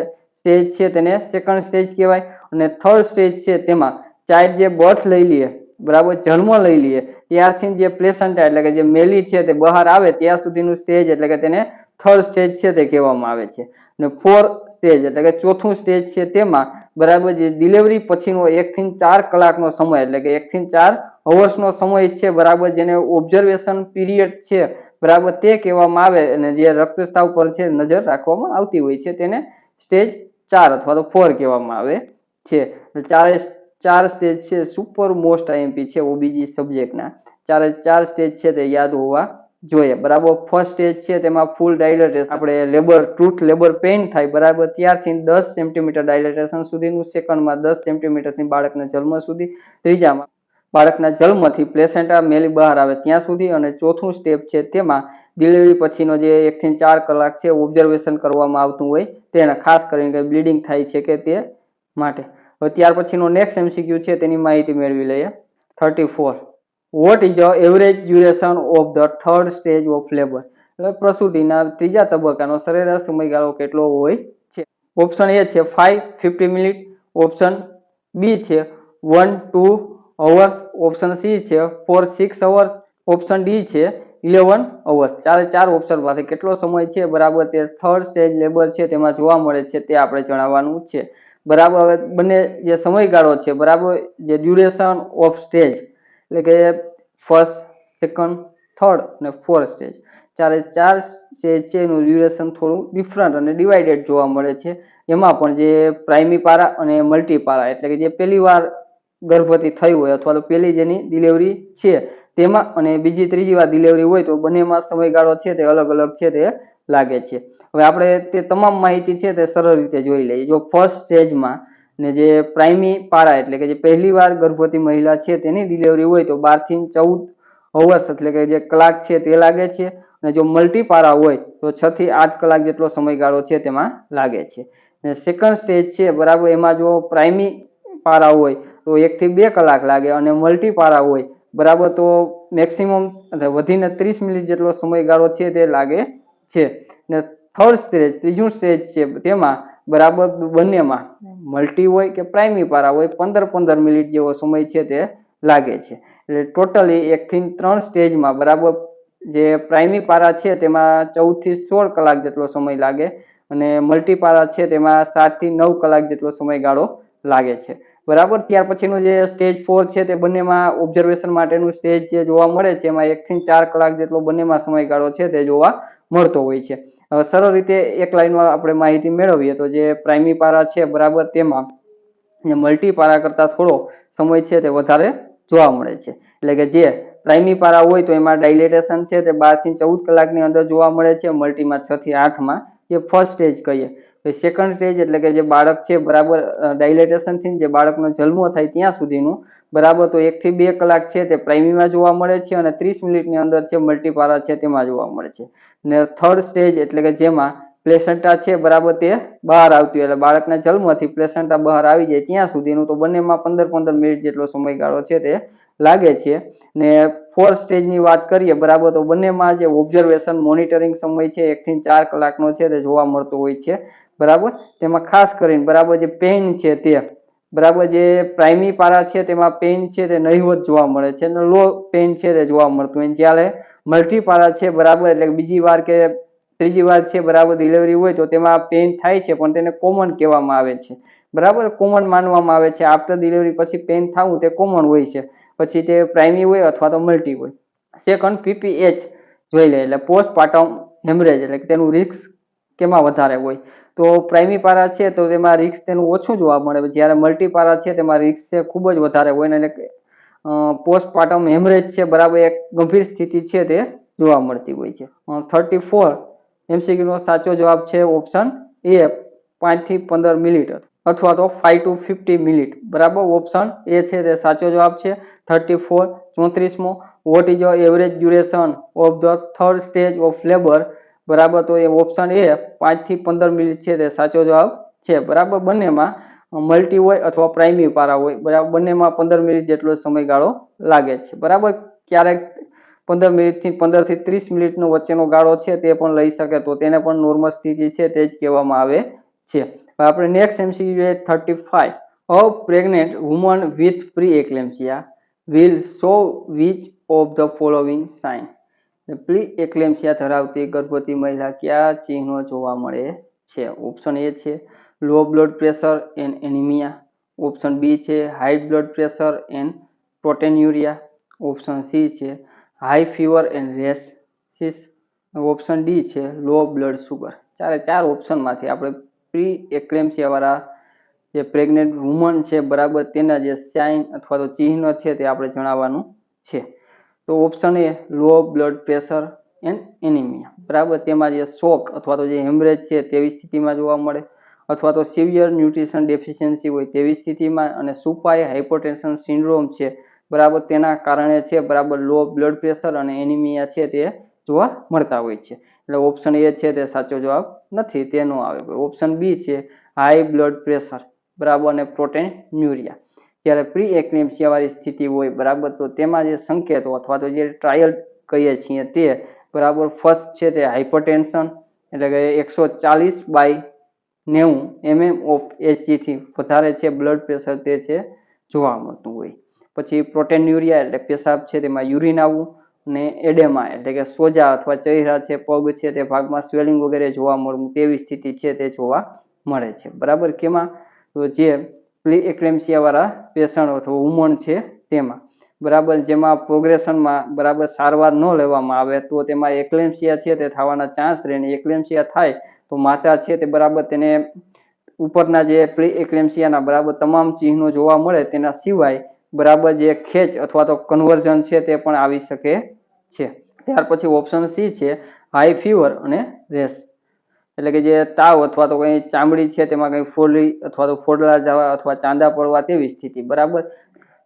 સ્ટેજ છે તેને સેકન્ડ સ્ટેજ કહેવાય. અને થર્ડ સ્ટેજ છે તેમાં ચાઇલ્ડ જે બર્થ લઈ લે, બરાબર, જન્મ લઈ લે ત્યારથી જે પ્લેસેન્ટા એટલે કે જે મેલી છે તે બહાર આવે ત્યાં સુધીનું સ્ટેજ એટલે કે તેને થર્ડ સ્ટેજ છે તે કહેવામાં આવે છે. અને ફોર્થ સ્ટેજ એટલે કે ચોથું સ્ટેજ છે તેમાં, બરાબર, જે ડિલિવરી પછીનો 1 થી 4 કલાકનો સમય એટલે કે 1 થી 4 અવર્સનો સમય છે, બરાબર, જેને ઓબ્ઝર્વેશન પીરિયડ છે, બરાબર, તે કહેવામાં આવે. અને જે રક્તસ્રાવ પર છે નજર રાખવામાં આવતી હોય છે તેને સ્ટેજ 4 અથવા તો 4 કહેવામાં આવે છે. ચારે ચાર સ્ટેજ છે સુપર મોસ્ટ આઈએમપી છે ઓબીજી સબ્જેક્ટના, ચારે ચાર સ્ટેજ છે તે યાદ હોવા જોઈએ, બરાબર. ફર્સ્ટ સ્ટેજ છે તેમાં ફૂલ ડાયલેટેશન, આપણે લેબર ટ્રુથ લેબર પેઇન થાય, બરાબર, ત્યારથી 10 સેન્ટીમીટર ડાયલેટેશન સુધીનું, સેકન્ડમાં 10 સેન્ટીમીટરથી બાળકના જન્મ સુધી, ત્રીજામાં બાળકના જન્મથી પ્લેસેન્ટા મેલી બહાર આવે ત્યાં સુધી, અને ચોથું સ્ટેપ છે તેમાં ડિલિવરી પછીનો જે 1 થી 4 કલાક છે ઓબ્ઝર્વેશન કરવામાં આવતું હોય તેને, ખાસ કરીને બ્લીડિંગ થાય છે કે તે માટે. હવે ત્યાર પછીનો નેક્સ્ટ એમસીક્યુ છે તેની માહિતી મેળવી લઈએ. 34. Vote is the average duration of the third stage of labour? એટલે પ્રસૂતિના ત્રીજા તબક્કાનો સરેરાશ સમયગાળો કેટલો હોય છે? ઓપ્શન એ છે 5-50 મિનિટ, ઓપ્શન બી છે 1-2 અવર્સ, ઓપ્શન સી છે 4-6 અવર્સ, ઓપ્શન ડી છે 11 અવર્સ. ચાર ઓપ્શનમાંથી કેટલો સમય છે બરાબર તે થર્ડ સ્ટેજ લેબર છે તેમાં જોવા મળે છે તે આપણે જણાવવાનું છે. બરાબર, હવે બંને જે સમયગાળો છે બરાબર, જે ડ્યુરેશન ઓફ સ્ટેજ એટલે કે ફર્સ્ટ, સેકન્ડ, થર્ડ અને ફોર્થ સ્ટેજ, ચાર સ્ટેજ છે એનું ડ્યુરેશન થોડું ડિફરન્ટ અને ડિવાઇડેડ જોવા મળે છે. એમાં પણ જે પ્રાઇમરી પારા અને મલ્ટી પારા એટલે કે જે પહેલી વાર ગર્ભવતી થઈ હોય અથવા તો પહેલી જેની ડિલિવરી છે તેમાં અને બીજી ત્રીજી વાર ડિલિવરી હોય તો બંનેમાં સમયગાળો છે તે અલગ અલગ છે તે લાગે છે. હવે આપણે તે તમામ માહિતી છે તે સરળ રીતે જોઈ લઈએ. જો ફર્સ્ટ સ્ટેજમાં ને જે પ્રાઇમરી પારા એટલે કે જે પહેલી વાર ગર્ભવતી મહિલા છે તેની ડિલિવરી હોય તો 12 થી 14 અવર્સ એટલે કે જે કલાક છે તે લાગે છે. અને જો મલ્ટી પારા હોય તો 6 થી 8 કલાક જેટલો સમયગાળો છે તેમાં લાગે છે. ને સેકન્ડ સ્ટેજ છે બરાબર, એમાં જો પ્રાઇમરી પારા હોય તો 1 થી 2 કલાક લાગે અને મલ્ટી પારા હોય બરાબર તો મેક્સિમમ વધીને 30 મિનિટ જેટલો સમયગાળો છે તે લાગે છે. ને થર્ડ સ્ટેજ, ત્રીજું સ્ટેજ છે તેમાં બરાબર બંનેમાં મલ્ટી હોય કે પ્રાઇમરી પારા હોય 15-15 મિનિટ જેવો સમય છે તે લાગે છે. એટલે ટોટલી 1 થી 3 સ્ટેજમાં બરાબર જે પ્રાઇમરી પારા છે તેમાં 14 થી 16 કલાક જેટલો સમય લાગે અને મલ્ટી પારા છે તેમાં 7 થી 9 કલાક જેટલો સમયગાળો લાગે છે. બરાબર, ત્યાર પછીનું જે સ્ટેજ 4 છે તે બંનેમાં ઓબ્ઝર્વેશન માટેનું સ્ટેજ જે જોવા મળે છે એમાં 1 થી 4 કલાક જેટલો બંનેમાં સમયગાળો છે તે જોવા મળતો હોય છે. હવે સરળ રીતે એક લાઈનમાં આપણે માહિતી મેળવીએ તો જે પ્રાઇમરી પારા છે બરાબર તેમાં મલ્ટી પારા કરતા થોડો સમય છે તે વધારે જોવા મળે છે. એટલે કે જે પ્રાઇમરી પારા હોય તો એમાં ડાયલેટેશન છે તે 12 થી 14 કલાકની અંદર જોવા મળે છે, મલ્ટીમાં 6 થી 8માં, જે ફર્સ્ટ સ્ટેજ કહીએ. સેકન્ડ સ્ટેજ એટલે કે જે બાળક છે બરાબર ડાયલેટેશન થી જે બાળકનો જન્મ થાય ત્યાં સુધીનું બરાબર તો 1 થી 2 કલાક છે તે પ્રાઇમરીમાં જોવા મળે છે અને 30 મિનિટની અંદર છે મલ્ટી પારા છે તેમાં જોવા મળે છે. ને થર્ડ સ્ટેજ એટલે કે જેમાં પ્લેસેન્ટા છે બરાબર તે બહાર આવતી હોય એટલે બાળકના જન્મથી પ્લેસેન્ટા બહાર આવી જાય ત્યાં સુધીનું તો બંનેમાં 15-15 મિનિટ જેટલો સમયગાળો છે તે લાગે છે. ને ફોર્થ સ્ટેજની વાત કરીએ બરાબર તો બંનેમાં જે ઓબ્ઝર્વેશન મોનિટરિંગ સમય છે 1 થી 4 કલાકનો છે તે જોવા મળતો હોય છે. બરાબર, તેમાં ખાસ કરીને બરાબર જે પેઇન છે તે બરાબર જે પ્રાઇમરી પારા છે તેમાં પેઇન છે તે નહિવત જોવા મળે છે અને લો પેઇન છે તે જોવા મળતું હોય. જ્યારે મલ્ટી પારા છે બરાબર એટલે બીજી વાર કે ત્રીજી વાર છે બરાબર ડિલિવરી હોય તો તેમાં પેઇન થાય છે પણ તેને કોમન કહેવામાં આવે છે. બરાબર, કોમન માનવામાં આવે છે. આફ્ટર ડિલિવરી પછી પેઇન થવું તે કોમન હોય છે, પછી તે પ્રાઇમરી હોય અથવા તો મલ્ટી હોય. સેકન્ડ પીપીએચ જોઈ લે એટલે પોસ્ટપાર્ટમ હેમરેજ એટલે કે તેનું રિસ્ક કેમાં વધારે હોય તો પ્રાઇમરી પારા છે તો તેમાં રિસ્ક તેનું ઓછું જોવા મળે, જ્યારે મલ્ટી પારા છે તેમાં રિસ્ક છે ખૂબ જ વધારે હોય ને પોસ્ટપાર્ટમ હેમરેજ છે બરાબર એક ગંભીર સ્થિતિ છે તે જોવા મળતી હોય છે. 34 એમસીક્યુ નો સાચો જવાબ છે ઓપ્શન એ 5 થી 15 મિનિટ અથવા તો 5 to 50 મિનિટ. બરાબર, ઓપ્શન એ છે તે સાચો જવાબ છે. 34 34મો what is the average duration of the third stage of labour? બરાબર, તો એ ઓપ્શન એ 5 થી 15 મિનિટ છે તે સાચો જવાબ છે. બરાબર, બંનેમાં મલ્ટી હોય અથવા પ્રાઇમરી પારા હોય બરાબર બંનેમાં 15 મિનિટ જેટલો સમયગાળો લાગે છે. બરાબર, ક્યારેક 15 મિનિટથી 15 થી 30 મિનિટનો વચ્ચેનો ગાળો છે તે પણ લઈ શકે તો તેને પણ નોર્મલ સ્થિતિ છે તે જ કહેવામાં આવે છે. આપણે next MCQ 35. A pregnant woman with pre eclampsia will show which of the following sign? Pre eclampsia ધરાવતી ગર્ભવતી મહિલા કયા ચિહ્નો જોવા મળે છે? ઓપ્શન એ છે low blood pressure and anaemia, option B છે high blood pressure and proteinuria, option C છે high fever and rashes, option D છે લો બ્લડ સુગર. ચાર ઓપ્શનમાંથી આપણે પ્રી એક્લેમ્પસિયા વાળા જે પ્રેગ્નેન્ટ વુમન છે બરાબર તેના જે સાઇન અથવા તો ચિહ્ન છે તે આપણે જણાવવાનું છે. તો option A law blood pressure and anaemia. બરાબર, તેમાં જે શોક અથવા તો જે હેમરેજ છે તેવી સ્થિતિમાં જોવા મળે અથવા તો સિવિયર ન્યુટ્રિશન ડેફિશિયન્સી હોય તેવી સ્થિતિમાં અને સુપાઈ હાઇપોટેન્શન સિન્ડ્રોમ છે બરાબર તેના કારણે છે બરાબર લો બ્લડ પ્રેશર અને એનિમિયા છે તે જોવા મળતા હોય છે. એટલે ઓપ્શન એ છે તે સાચો જવાબ નથી, તે નો આવે. ઓપ્શન બી છે હાઈ બ્લડ પ્રેશર. બરાબર, અને પ્રોટેન્યુરિયા. જ્યારે પ્રી એક્લેમ્પસિયા વાળી સ્થિતિ હોય, બરાબર, તો તેમાં જે સંકેતો અથવા તો જે ટ્રાયલ કહીએ છીએ તે, બરાબર, ફર્સ્ટ છે તે હાઇપરટેન્શન, એટલે કે 140/90 mm ઓફ Hg થી વધારે છે બ્લડ પ્રેશર તે છે જોવા મળતું હોય. પછી પ્રોટેન્યુરિયા એટલે પેશાબ છે તેમાં યુરિન આવવું, અને એડેમા એટલે કે સોજા અથવા ચહેરા છે, પગ છે તે ભાગમાં સ્વેલિંગ વગેરે જોવા મળવું, તેવી સ્થિતિ છે તે જોવા મળે છે. બરાબર, કેમાં? તો જે પ્રી એક્લેમ્પસિયા વાળા પેશન્ટ અથવા વુમન છે તેમાં, બરાબર, જેમાં પ્રોગ્રેશનમાં, બરાબર, સારવાર ન લેવામાં આવે તો તેમાં એક્લેમ્પસિયા છે તે થવાના ચાન્સ રહે, ને એક્લેમ્પસિયા થાય તો માતા છે તે, બરાબર, તેને ઉપરના જે પ્રી એક્લેમ્પસિયાના, બરાબર, તમામ ચિહ્નો જોવા મળે તેના સિવાય, બરાબર, જે ખેંચ અથવા તો કન્વર્ઝન છે તે પણ આવી શકે છે. ત્યાર પછી ઓપ્શન સી છે હાઈ ફીવર અને રેશ, એટલે કે જે તાવ અથવા તો કઈ ચામડી છે તેમાં કઈ ફોડલી અથવા તો ફોડલા જવા અથવા ચાંદા પડવા તેવી સ્થિતિ. બરાબર,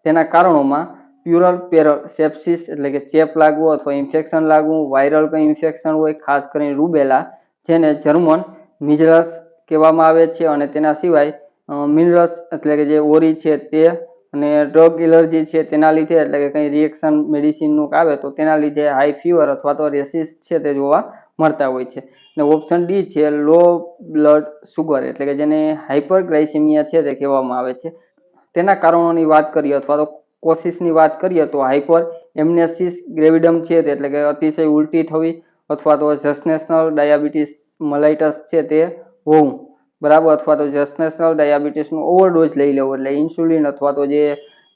તેના કારણોમાં પ્યુરલ પેરલ સેપ્સિસ એટલે કે ચેપ લાગવો અથવા ઇન્ફેક્શન લાગવું, વાયરલ કઈ ઇન્ફેક્શન હોય, ખાસ કરીને રૂબેલા, જેને જર્મન મિઝલસ કહેવામાં આવે છે, અને તેના સિવાય મિનરસ એટલે કે જે ઓરી છે તે, અને ડ્રગ એલર્જી છે તેના લીધે, એટલે કે કંઈ રિએક્શન મેડિસિનનું આવે તો તેના લીધે હાઈ ફીવર અથવા તો રેસિસ છે તે જોવા મળતા હોય છે. અને ઓપ્શન ડી છે લો બ્લડ સુગર, એટલે કે જેને હાઇપરગ્લાયસેમિયા છે તે કહેવામાં આવે છે. તેના કારણોની વાત કરીએ અથવા તો કોશિશની વાત કરીએ તો હાઇપર એમનેસિસ ગ્રેવિડમ છે તે, એટલે કે અતિશય ઉલટી થવી, અથવા તો જસ્ટેશનલ ડાયાબિટીસ મલાઇટસ છે તે હોવું, બરાબર, અથવા તો જસ્ટેશનલ ડાયાબિટીસનો ઓવરડોઝ લઈ લેવો, એટલે ઇન્સ્યુલિન અથવા તો જે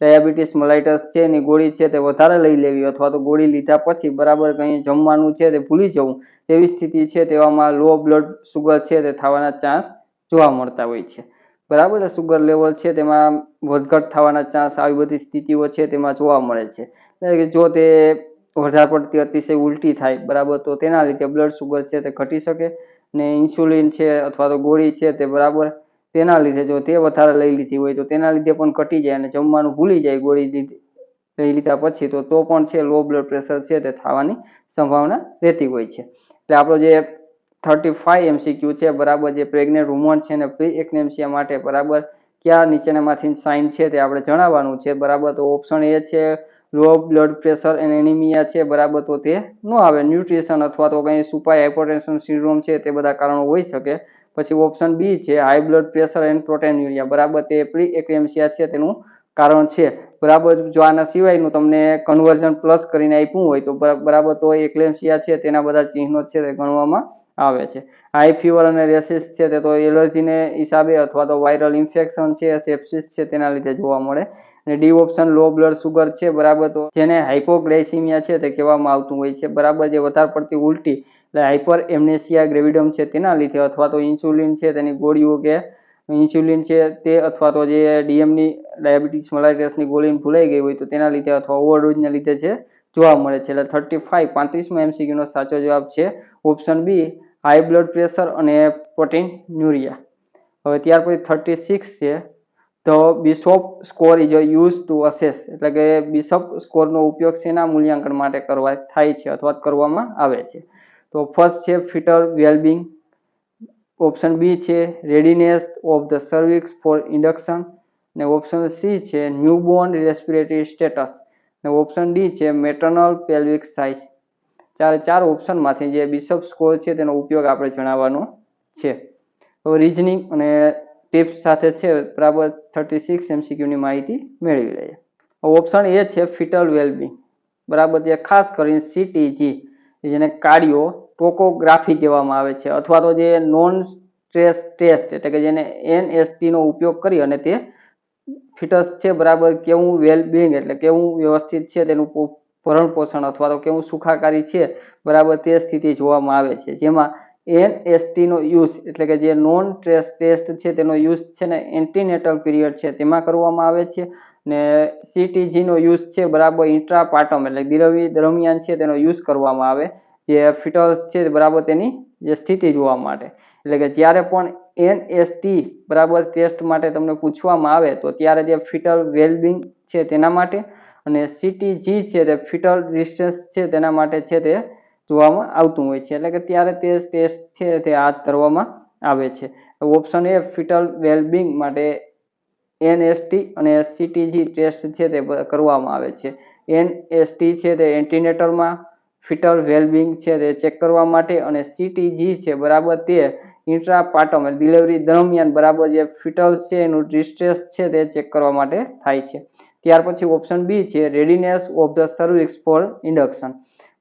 ડાયાબિટીસ મલાઇટસ છે એની ગોળી છે તે વધારે લઈ લેવી, અથવા તો ગોળી લીધા પછી, બરાબર, કંઈ જમવાનું છે તે ભૂલી જવું, તેવી સ્થિતિ છે તેવામાં લો બ્લડ સુગર છે તે થવાના ચાન્સ જોવા મળતા હોય છે. બરાબર, સુગર લેવલ છે તેમાં વધઘટ થવાના ચાન્સ આવી બધી સ્થિતિઓ છે તેમાં જોવા મળે છે. એટલે કે જો તે વધારે પડતી અતિશય ઉલટી થાય, બરાબર, તો તેના લીધે બ્લડ સુગર છે તે ઘટી શકે, ને ઇન્સ્યુલિન છે અથવા તો ગોળી છે તે, બરાબર, તેના લીધે જો તે વધારે લઈ લીધી હોય તો તેના લીધે પણ ઘટી જાય, અને જમવાનું ભૂલી જાય ગોળી લઈ લીધા પછી, તો પણ છે લો બ્લડ પ્રેશર છે તે થવાની સંભાવના રહેતી હોય છે. એટલે આપણો જે 35 MCQ છે, બરાબર, જે પ્રેગ્નેન્ટ વુમન છે ને પ્રી એક્લેમ્પસિયા માટે, બરાબર, કયા નીચેનામાંથી સાઇન છે તે આપણે જણાવવાનું છે. બરાબર, તો ઓપ્શન એ છે લો બ્લડ પ્રેશર અને એનિમિયા છે, બરાબર, તો તે ન આવે. ન્યુટ્રિશન અથવા તો કંઈ સુપાય હાઇપરટેન્શન સિન્ડ્રોમ છે તે બધા કારણો હોઈ શકે. પછી ઓપ્શન બી છે હાઈ બ્લડ પ્રેશર એન્ડ પ્રોટેન્યુરિયા, બરાબર, તે પ્રી એક્લેમ્પસિયા છે તેનું કારણ છે. બરાબર, જો આના સિવાયનું તમને કન્વર્ઝન પ્લસ કરીને આપ્યું હોય તો, બરાબર, તો એક્લેમ્પસિયા છે તેના બધા ચિહ્નો છે તે ગણવામાં આવે છે. હાઈ ફીવર અને રેસિસ છે તે તો એલર્જીને હિસાબે અથવા તો વાયરલ ઇન્ફેક્શન છે, સેપ્સિસ છે તેના લીધે જોવા મળે. અને D option low blood sugar છે, બરાબર, તો જેને હાઇપોગ્લાયસીમિયા છે તે કહેવામાં આવતું હોય છે. બરાબર, જે વધારે પડતી ઉલટી એટલે હાઇપર એમનેસિયા ગ્રેવિડમ છે તેના લીધે, અથવા તો ઇન્સ્યુલિન છે તેની ગોળીઓ કે ઇન્સ્યુલિન છે તે, અથવા તો જે ડીએમની ડાયાબિટીસ મલાઇટસની ગોળી ભૂલાઈ ગઈ હોય તો તેના લીધે, અથવા ઓવરડોઝના લીધે છે જોવા મળે છે. એટલે 35 MCQ નો સાચો જવાબ છે option B high blood pressure અને પ્રોટીન્યુરિયા. હવે ત્યાર પછી 36 છે તો Bishop score is use to assess, એટલે કે બિશોપ સ્કોરનો ઉપયોગ શેના મૂલ્યાંકન માટે થાય છે અથવા કરવામાં આવે છે? તો ફર્સ્ટ છે ફિટલ વેલબિંગ, ઓપ્શન બી છે readiness of the cervix for induction, ને ઓપ્શન સી છે ન્યૂબોર્ન રેસ્પિરેટરી સ્ટેટસ, ને ઓપ્શન ડી છે મેટર્નલ પેલ્વિક સાઇઝ. ચાર ઓપ્શનમાંથી જે બિશોપ સ્કોર છે તેનો ઉપયોગ આપણે જણાવવાનો છે. તો રીઝનિંગ અને ટિપ્સ સાથે છે, બરાબર, 36 MCQ ની માહિતી મેળવી લઈએ. ઓપ્શન એ છે ફિટલ વેલબિંગ, બરાબર, જે ખાસ કરીને CTG જેને કાર્ડિયો ટોકોગ્રાફી કહેવામાં આવે છે, અથવા તો જે નોન સ્ટ્રેસ ટેસ્ટ, એટલે કે જેને NST નો ઉપયોગ કરી અને તે ફિટસ છે, બરાબર, કેવું વેલબિંગ એટલે કેવું વ્યવસ્થિત છે તેનું ભરણ પોષણ અથવા તો કેવું સુખાકારી છે, બરાબર, તે સ્થિતિ જોવામાં આવે છે. જેમાં NST નો યુઝ એટલે કે જે નોન સ્ટ્રેસ ટેસ્ટ છે તેનો યુઝ છે ને એન્ટીનેટલ પીરિયડ છે તેમાં કરવામાં આવે છે, ને CTG નો યુઝ છે, બરાબર, ઇન્ટ્રાપાર્ટમ એટલે ડિલિવરી દરમિયાન છે તેનો યુઝ કરવામાં આવે જે ફિટસ છે, બરાબર, તેની જે સ્થિતિ જોવા માટે. એટલે કે જ્યારે પણ NST, બરાબર, ટેસ્ટ માટે તમને પૂછવામાં આવે તો ત્યારે જે ફિટલ વેલબિંગ છે તેના માટે, અને CTG છે તે ફિટલ ડિસ્ટ્રેસ છે તેના માટે છે તે જોવામાં આવતું હોય છે. એટલે કે ત્યારે તે ટેસ્ટ છે તે હાથ ધરવામાં આવે છે. ઓપ્શન એ ફિટલ વેલબિંગ માટે એનએસટી અને સીટીજી ટેસ્ટ છે તે કરવામાં આવે છે. એનએસટી છે તે એન્ટીનેટરમાં ફિટલ વેલબિંગ છે તે ચેક કરવા માટે, અને સીટીજી છે બરાબર તે ઇન્ટ્રાપાર્ટમ ડિલિવરી દરમિયાન બરાબર જે ફિટલ છે એનું ડિસ્ટ્રેસ છે તે ચેક કરવા માટે થાય છે. ત્યાર પછી ઓપ્શન બી છે readiness of the cervix for induction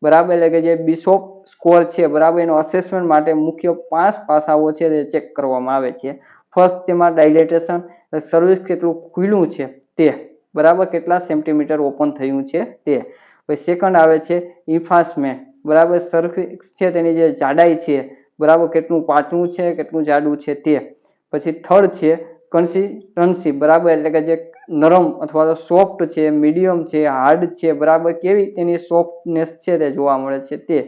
બરાબર, એટલે કે જે બિશોપ સ્કોર છે બરાબર એનો અસેસમેન્ટ માટે મુખ્ય 5 પાસાઓ છે તે ચેક કરવામાં આવે છે. ફર્સ્ટ તેમાં ડાયલેટેશન, સર્વિસ કેટલું ખુલ્લું છે તે બરાબર, કેટલા સેન્ટીમીટર ઓપન થયું છે તે. પછી સેકન્ડ આવે છે ઇન્ફાસમેન્ટ બરાબર, સર્વિસ છે તેની જે જાડાઈ છે બરાબર કેટલું પાતળું છે કેટલું જાડું છે તે. પછી થર્ડ છે કન્સિસ્ટન્સી બરાબર, એટલે કે જે નરમ અથવા તો સોફ્ટ છે, મીડિયમ છે, હાર્ડ છે બરાબર, કેવી તેની સોફ્ટનેસ છે તે જોવા મળે છે તે.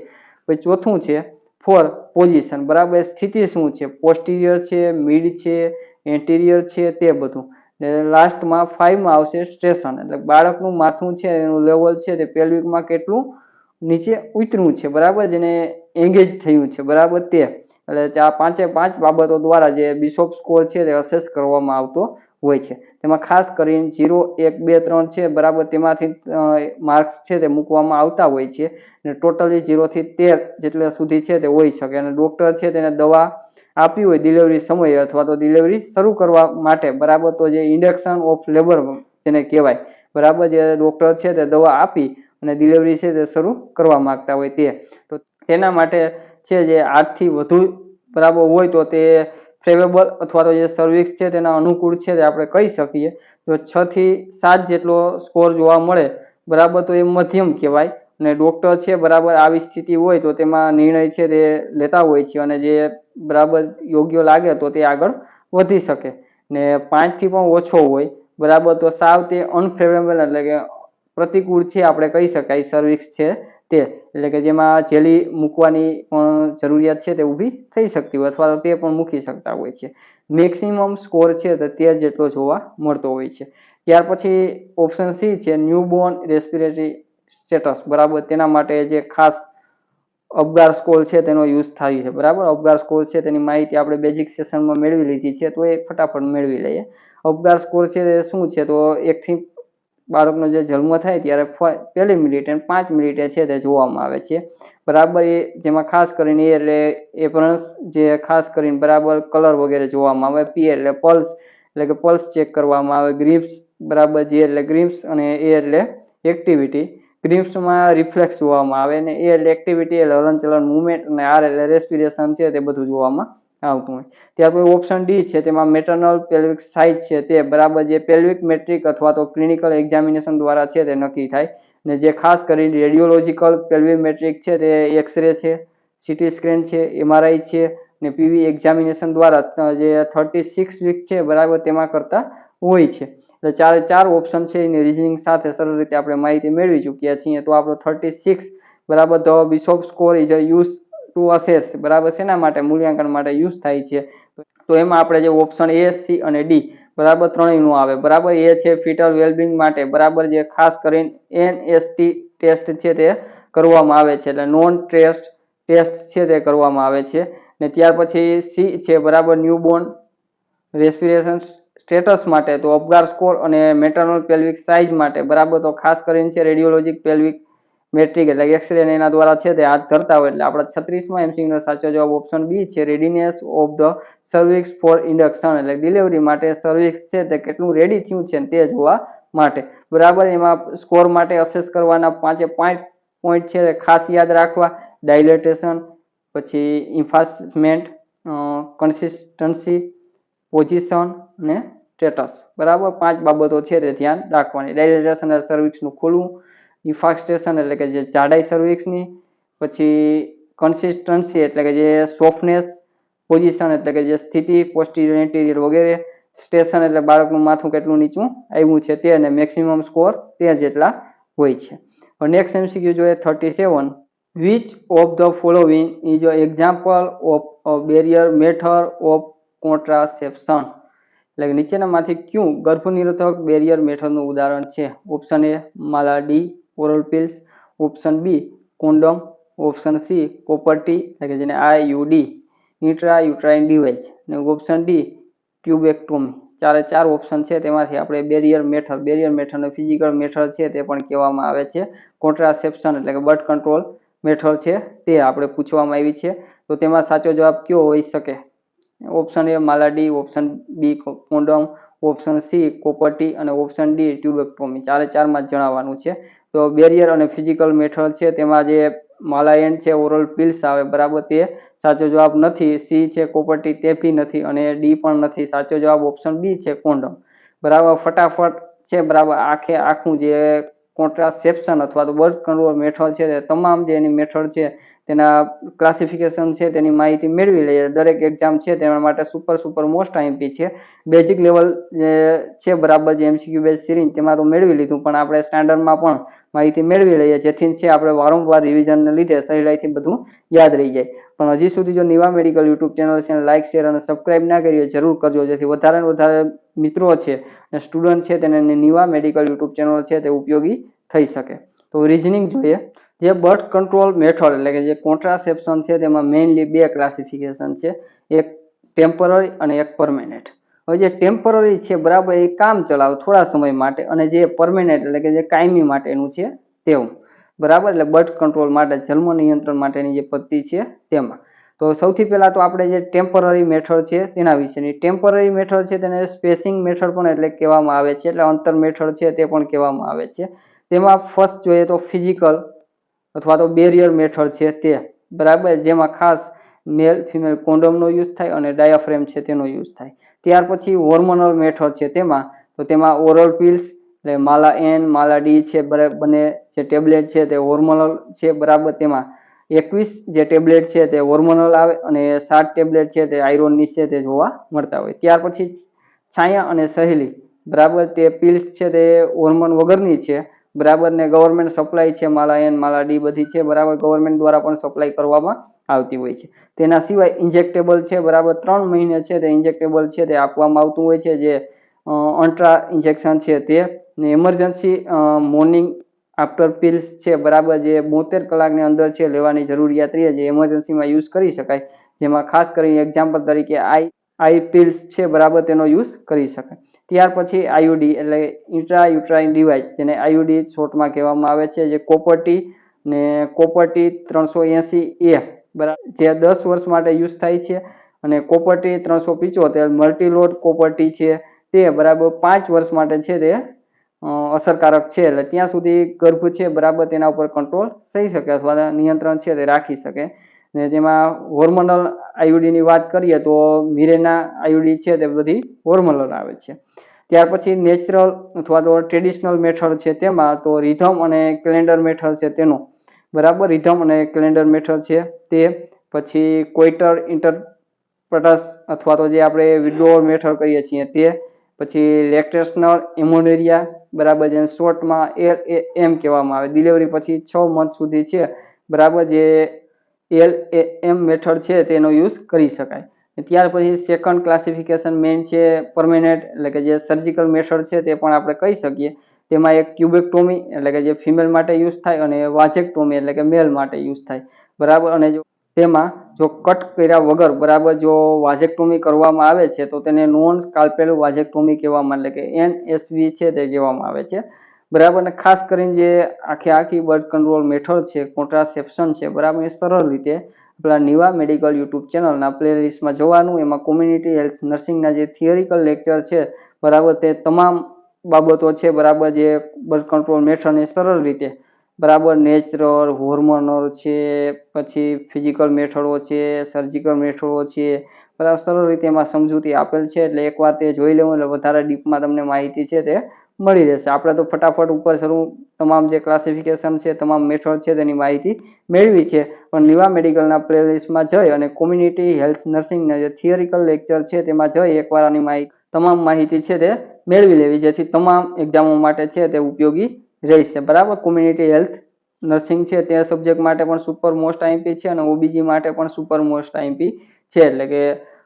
પછી ચોથું છે ફોર પોઝિશન બરાબર, સ્થિતિ શું છે, પોસ્ટિરિયર છે, મિડ છે, એન્ટિરિયર છે તે બધું. ને લાસ્ટમાં 5માં આવશે સ્ટેશન, એટલે બાળકનું માથું છે એનું લેવલ છે તે પેલ્વિકમાં કેટલું નીચે ઉતર્યું છે બરાબર, જેને એંગેજ થયું છે બરાબર તે. એટલે આ 5 બાબતો દ્વારા જે બિશોપ સ્કોર છે તે અસેસ કરવામાં આવતો હોય છે. તેમાં ખાસ કરીને 0, 1, 2, 3 છે બરાબર, તેમાંથી માર્ક્સ છે તે મૂકવામાં આવતા હોય છે. અને ટોટલી 0 થી 13 જેટલા સુધી છે તે હોઈ શકે. અને ડોક્ટર છે તેને દવા આપી હોય ડિલિવરી સમયે અથવા તો ડિલિવરી શરૂ કરવા માટે બરાબર, તો જે ઇન્ડક્શન ઓફ લેબર તેને કહેવાય બરાબર, જે ડોક્ટર છે તે દવા આપી અને ડિલિવરી છે તે શરૂ કરવા માંગતા હોય તે. તો તેના માટે છે જે 8 થી વધુ બરાબર હોય તો તે ફેવરેબલ અથવા તો જે સર્વિસ છે તેના અનુકૂળ છે તે આપણે કહી શકીએ. જો 6 થી 7 જેટલો સ્કોર જોવા મળે બરાબર તો એ મધ્યમ કહેવાય. અને ડોક્ટર છે બરાબર આવી સ્થિતિ હોય તો તેમાં નિર્ણય છે તે લેતા હોય છે, અને જે બરાબર યોગ્ય લાગે તો તે આગળ વધી શકે. ને 5 થી પણ ઓછો હોય બરાબર તો સાવ તે અનફેવરેબલ એટલે કે પ્રતિકૂળ છે આપણે કહી શકાય સર્વિસ છે તે, એટલે કે જેમાં જેલી મૂકવાની પણ જરૂરિયાત છે તે ઊભી થઈ શકતી હોય અથવા તો તે પણ મૂકી શકતા હોય છે. મેક્સિમમ સ્કોર છે તો 13 જેટલો જોવા મળતો હોય છે. ત્યાર પછી ઓપ્શન સી છે ન્યૂબોર્ન રેસ્પિરેટરી સ્ટેટસ બરાબર, તેના માટે જે ખાસ અપગાર સ્કોર છે તેનો યુઝ થાય છે બરાબર. અપગાર સ્કોર છે તેની માહિતી આપણે બેઝિક સેશનમાં મેળવી લીધી છે, તો એ ફટાફટ મેળવી લઈએ. અપગાર સ્કોર છે તે શું છે, તો 1 થી બાળકનો જે જન્મ થાય ત્યારે 1 મિનિટ અને 5 મિનિટે છે તે જોવામાં આવે છે બરાબર. એ જેમાં ખાસ કરીને એટલે એપરન્સ જે ખાસ કરીને બરાબર કલર વગેરે જોવામાં આવે. પી એટલે પલ્સ, એટલે કે પલ્સ ચેક કરવામાં આવે. ગ્રીપ્સ બરાબર, જે એટલે ગ્રીપ્સ, અને એ એટલે એક્ટિવિટી. ગ્રીપ્સમાં રિફ્લેક્સ જોવામાં આવે, ને એ એટલે એક્ટિવિટી એટલે હલનચલન મુવમેન્ટ, અને આર એટલે રેસ્પિરેશન છે તે બધું જોવામાં આવતું હોય. ત્યાર પછી ઓપ્શન ડી છે તેમાં મેટરનલ પેલ્વિક સાઇઝ છે તે બરાબર, જે પેલ્વિક મેટ્રિક અથવા તો ક્લિનિકલ એક્ઝામિનેશન દ્વારા છે તે નક્કી થાય. ને જે ખાસ કરીને રેડિયોલોજીકલ પેલ્વિક મેટ્રિક છે તે એક્સરે છે, સીટી સ્કેન છે, એમઆરઆઈ છે, ને પીવી એક્ઝામિનેશન દ્વારા જે 36 વીક છે બરાબર તેમાં કરતા હોય છે. એટલે 4 ઓપ્શન છે એની રીઝનિંગ સાથે સરળ રીતે આપણે માહિતી મેળવી ચૂક્યા છીએ. તો આપણો 36 બરાબર the Bishop score is use to assess બરાબર, શેના માટે મૂલ્યાંકન માટે યુઝ થાય છે. તો એમાં આપણે જે ઓપ્શન એ, સી અને ડી બરાબર ત્રણેયનું આવે બરાબર. એ છે ફિટલ વેલબિંગ માટે બરાબર, જે ખાસ કરીને એનએસટી ટેસ્ટ છે તે કરવામાં આવે છે, એટલે નોન ટેસ્ટ છે તે કરવામાં આવે છે. ને ત્યાર પછી સી છે બરાબર ન્યૂબોર્ન રેસ્પિરેશન સ્ટેટસ માટે, તો અપગાર સ્કોર અને મેટરનલ પેલ્વિક સાઇઝ માટે બરાબર, તો ખાસ કરીને છે રેડિયોલોજિક પેલ્વિક મેટ્રિક એટલે એક્સરે એના દ્વારા છે તે હાથ ધરતા હોય. એટલે આપણા 36માં એમસીક્યુ નો સાચો જવાબ ઓપ્શન બી છે readiness of the cervix for induction, એટલે ડિલિવરી માટે સર્વિક્સ છે તે કેટલું રેડી થયું છે તે જોવા માટે બરાબર. એમાં સ્કોર માટે અસેસ કરવાના 5 પોઈન્ટ છે ખાસ યાદ રાખવા: ડાયલેટેશન, પછી ઇન્ફાસમેન્ટ, કન્સિસ્ટન્સી, પોઝિશન ને સ્ટેટસ બરાબર. 5 બાબતો છે તે ધ્યાન રાખવાની. ડાયલેટેશન એટલે સર્વિક્સનું ખુલવું, ઇન્ફાસ્ટેશન એટલે કે જે જાડાઈ સર્વિક્સની, પછી કન્સિસ્ટન્સી એટલે કે જે સોફ્ટનેસ, પોઝિશન એટલે કે જે સ્થિતિ, પોસ્ટિરિયર એન્ટિરિયર વગેરે, સ્ટેશન એટલે બાળકનું માથું કેટલું નીચું આવ્યું છે તે, અને મેક્સિમમ સ્કોર 13 જેટલા હોય છે. નેક્સ્ટ એમસીક્યુ જોઈએ 37. Which of the following is a example of a barrier method of contraception, એટલે કે નીચેનામાંથી કયું ગર્ભનિરોધક બેરિયર મેથડનું ઉદાહરણ છે. Option A Mala, D oral pills, option B condom, option C copper T એટલે કે જેને આઈયુડી ઇન્ટ્રા યુટ્રાઇન ડિવાઇસ, અને ઓપ્શન ડી ટ્યુબેક્ટોમી ચારે ચાર ઓપ્શન છે તેમાંથી આપણે બેરિયર મેથડ અને ફિઝિકલ મેથડ છે તે પણ કહેવામાં આવે છે. કોન્ટ્રાસેપ્શન એટલે કે બર્થ કંટ્રોલ મેથડ છે તે આપણે પૂછવામાં આવી છે. તો તેમાં સાચો જવાબ કયો હોઈ શકે? Option A Mala D, option B condom, option C copper T અને ઓપ્શન ડી ટ્યુબેક્ટોમી. ચારે ચારમાં જ જણાવવાનું છે. તો બેરિયર અને ફિઝિકલ મેથડ છે તેમાં જે માલાયન છે ઓરલ પિલ્સ આવે બરાબર તે સાચો જવાબ નથી. સી છે કોપરટી તે બી નથી અને ડી પણ નથી. સાચો જવાબ ઓપ્શન બી છે કોન્ડોમ. બરાબર ફટાફટ છે બરાબર આખું જે કોન્ટ્રાસેપ્શન અથવા તો બર્થ કંટ્રોલ મેથડ છે તે તમામ જે એની મેથડ છે તેના ક્લાસિફિકેશન છે તેની માહિતી મેળવી લઈએ. દરેક એક્ઝામ છે તેના માટે સુપર મોસ્ટ આઈએમપી છે. બેઝિક લેવલ જે છે બરાબર જે એમસીક્યુ બેઝ સિરીઝ તેમાં તો મેળવી લીધું, પણ આપણે સ્ટાન્ડર્ડમાં પણ માહિતી મેળવી લઈએ જેથી છે આપણે વારંવાર રિવિઝનને લીધે સહેલાઈથી બધું યાદ રહી જાય. પણ હજી સુધી જો નિવા મેડિકલ યુટ્યુબ ચેનલ છે લાઇક, શેર અને સબસ્ક્રાઇબ ના કરી હોય જરૂર કરજો, જેથી વધારે ને વધારે મિત્રો છે અને સ્ટુડન્ટ છે તેને નિવા મેડિકલ યુટ્યુબ ચેનલ છે તે ઉપયોગી થઈ શકે. તો રિઝનિંગ જોઈએ. જે બર્થ કંટ્રોલ મેથડ એટલે કે જે કોન્ટ્રાસેપ્શન છે તેમાં મેઇનલી બે ક્લાસિફિકેશન છે, એક ટેમ્પરરી અને એક પરમેનન્ટ. હવે જે ટેમ્પરરી છે બરાબર એ કામ ચલાવ થોડા સમય માટે, અને જે પરમેનન્ટ એટલે કે જે કાયમી માટેનું છે તેવું બરાબર. એટલે બર્થ કંટ્રોલ માટે જન્મ નિયંત્રણ માટેની જે પદ્ધતિ છે તેમાં. તો સૌથી પહેલા તો આપણે જે ટેમ્પરરી મેથડ છે તેના વિશેની. ટેમ્પરરી મેથડ છે તેને સ્પેસિંગ મેથડ પણ એટલે કહેવામાં આવે છે, એટલે અંતર મેથડ છે તે પણ કહેવામાં આવે છે. તેમાં ફર્સ્ટ જોઈએ તો ફિઝિકલ અથવા તો બેરિયર મેથડ છે તે બરાબર, જેમાં ખાસ મેલ ફિમેલ કોન્ડોમનો યુઝ થાય અને ડાયાફ્રેમ છે તેનો યુઝ થાય. ત્યાર પછી હોર્મોનલ મેથડ છે તેમાં ઓરલ પિલ્સ એટલે માલા એન માલા ડી છે બંને જે ટેબ્લેટ છે તે હોર્મોનલ છે બરાબર. તેમાં 21 જે ટેબ્લેટ છે તે હોર્મોનલ આવે અને 7 ટેબ્લેટ છે તે આયરોનની છે તે જોવા મળતા હોય. ત્યાર પછી છાયા અને સહેલી બરાબર, તે પિલ્સ છે તે હોર્મોન વગરની છે બરાબર, ને ગવર્મેન્ટ સપ્લાય છે માલા એન માલા ડી બધી છે બરાબર, ગવર્મેન્ટ દ્વારા પણ સપ્લાય કરવામાં આવતી હોય છે. તેના સિવાય ઇન્જેક્ટેબલ છે બરાબર, 3 મહિને છે તે ઇન્જેક્ટેબલ છે તે આપવામાં આવતું હોય છે, જે અલ્ટ્રા ઇન્જેક્શન છે તે. ને એમરજન્સી મોર્નિંગ આફ્ટર પિલ્સ છે બરાબર, જે 72 કલાકની અંદર છે લેવાની જરૂરિયાત રહે, જે એમરજન્સીમાં યુઝ કરી શકાય, જેમાં ખાસ કરીને એક્ઝામ્પલ તરીકે આઈ પિલ્સ છે બરાબર તેનો યુઝ કરી શકાય. ત્યાર પછી આઈયુડી એટલે ઇન્ટ્રા યુટ્રાઇન ડિવાઇસ, જેને આઈયુડી શોર્ટમાં કહેવામાં આવે છે, જે કોપરટી ને કોપરટી 380A બરાબર, જે 10 વર્ષ માટે યુઝ થાય છે, અને કોપરટી 375 મલ્ટીલોડ કોપરટી છે તે બરાબર 5 વર્ષ માટે છે તે અસરકારક છે. એટલે ત્યાં સુધી ગર્ભ છે બરાબર તેના ઉપર કંટ્રોલ થઈ શકે અથવા નિયંત્રણ છે તે રાખી શકે. ને જેમાં હોર્મોનલ આઈયુડીની વાત કરીએ તો મિરેના આઈયુડી છે તે બધી હોર્મોનલ આવે છે. ત્યાર પછી નેચરલ અથવા તો ટ્રેડિશનલ મેથડ છે તેમાં તો રિધમ અને કેલેન્ડર મેથડ છે તેનો બરાબર, રિધમ અને કેલેન્ડર મેથડ છે તે. પછી કોઈટર ઇન્ટરપ્રટસ અથવા તો જે આપણે વિડ્રોઅલ મેથડ કહીએ છીએ તે. પછી લેક્ટેશનલ એમોનેરિયા બરાબર, જેને શોર્ટમાં LAM કહેવામાં આવે. ડિલિવરી પછી 6 મંથ સુધી છે બરાબર, જે LAM મેથડ છે તેનો યુઝ કરી શકાય. ત્યાર પછી સેકન્ડ ક્લાસિફિકેશન મેઇન છે પરમેનન્ટ એટલે કે જે સર્જિકલ મેથડ છે તે પણ આપણે કહી શકીએ. તેમાં એક ટ્યુબેક્ટોમી એટલે કે જે ફિમેલ માટે યુઝ થાય અને વાજેક્ટોમી એટલે કે મેલ માટે યુઝ થાય બરાબર. અને જો તેમાં જો કટ કર્યા વગર બરાબર જો વાજેક્ટોમી કરવામાં આવે છે તો તેને નોન સ્કાલ્પેલ વાજેક્ટોમી કહેવામાં એટલે કે NSV છે તે કહેવામાં આવે છે બરાબર. અને ખાસ કરીને જે આખી બર્થ કંટ્રોલ મેથડ છે કોન્ટ્રાસેપ્શન છે બરાબર, એ સરળ રીતે આપણા નિવા મેડિકલ યુટ્યુબ ચેનલના પ્લેલિસ્ટમાં જવાનું, એમાં કોમ્યુનિટી હેલ્થ નર્સિંગના જે થિયરિકલ લેક્ચર છે બરાબર, તે તમામ બાબતો છે બરાબર, જે બર્થ કંટ્રોલ મેથડને સરળ રીતે બરાબર નેચરલ, હોર્મોનલ છે, પછી ફિઝિકલ મેથડો છે, સર્જિકલ મેથડો છે બરાબર, સરળ રીતે એમાં સમજૂતી આપેલ છે. એટલે એકવાર તે જોઈ લેવું એટલે વધારે ડીપમાં તમને માહિતી છે તે મળી રહેશે. આપણે તો ફટાફટ ઉપર તમામ જે ક્લાસિફિકેશન છે તમામ મેથડ છે તેની માહિતી મેળવી છે, પણ નિવા મેડિકલના પ્લેલિસ્ટમાં જઈ અને કોમ્યુનિટી હેલ્થ નર્સિંગના જે થિયરિકલ લેક્ચર છે તેમાં જઈ એકવાર આની તમામ માહિતી છે તે મેળવી લેવી, જેથી તમામ એક્ઝામો માટે છે તે ઉપયોગી રહેશે બરાબર. કોમ્યુનિટી હેલ્થ નર્સિંગ છે તે સબ્જેક્ટ માટે પણ સુપર મોસ્ટ આઈએમપી છે અને ઓબીજી માટે પણ સુપર મોસ્ટ આઈએમપી છે. એટલે કે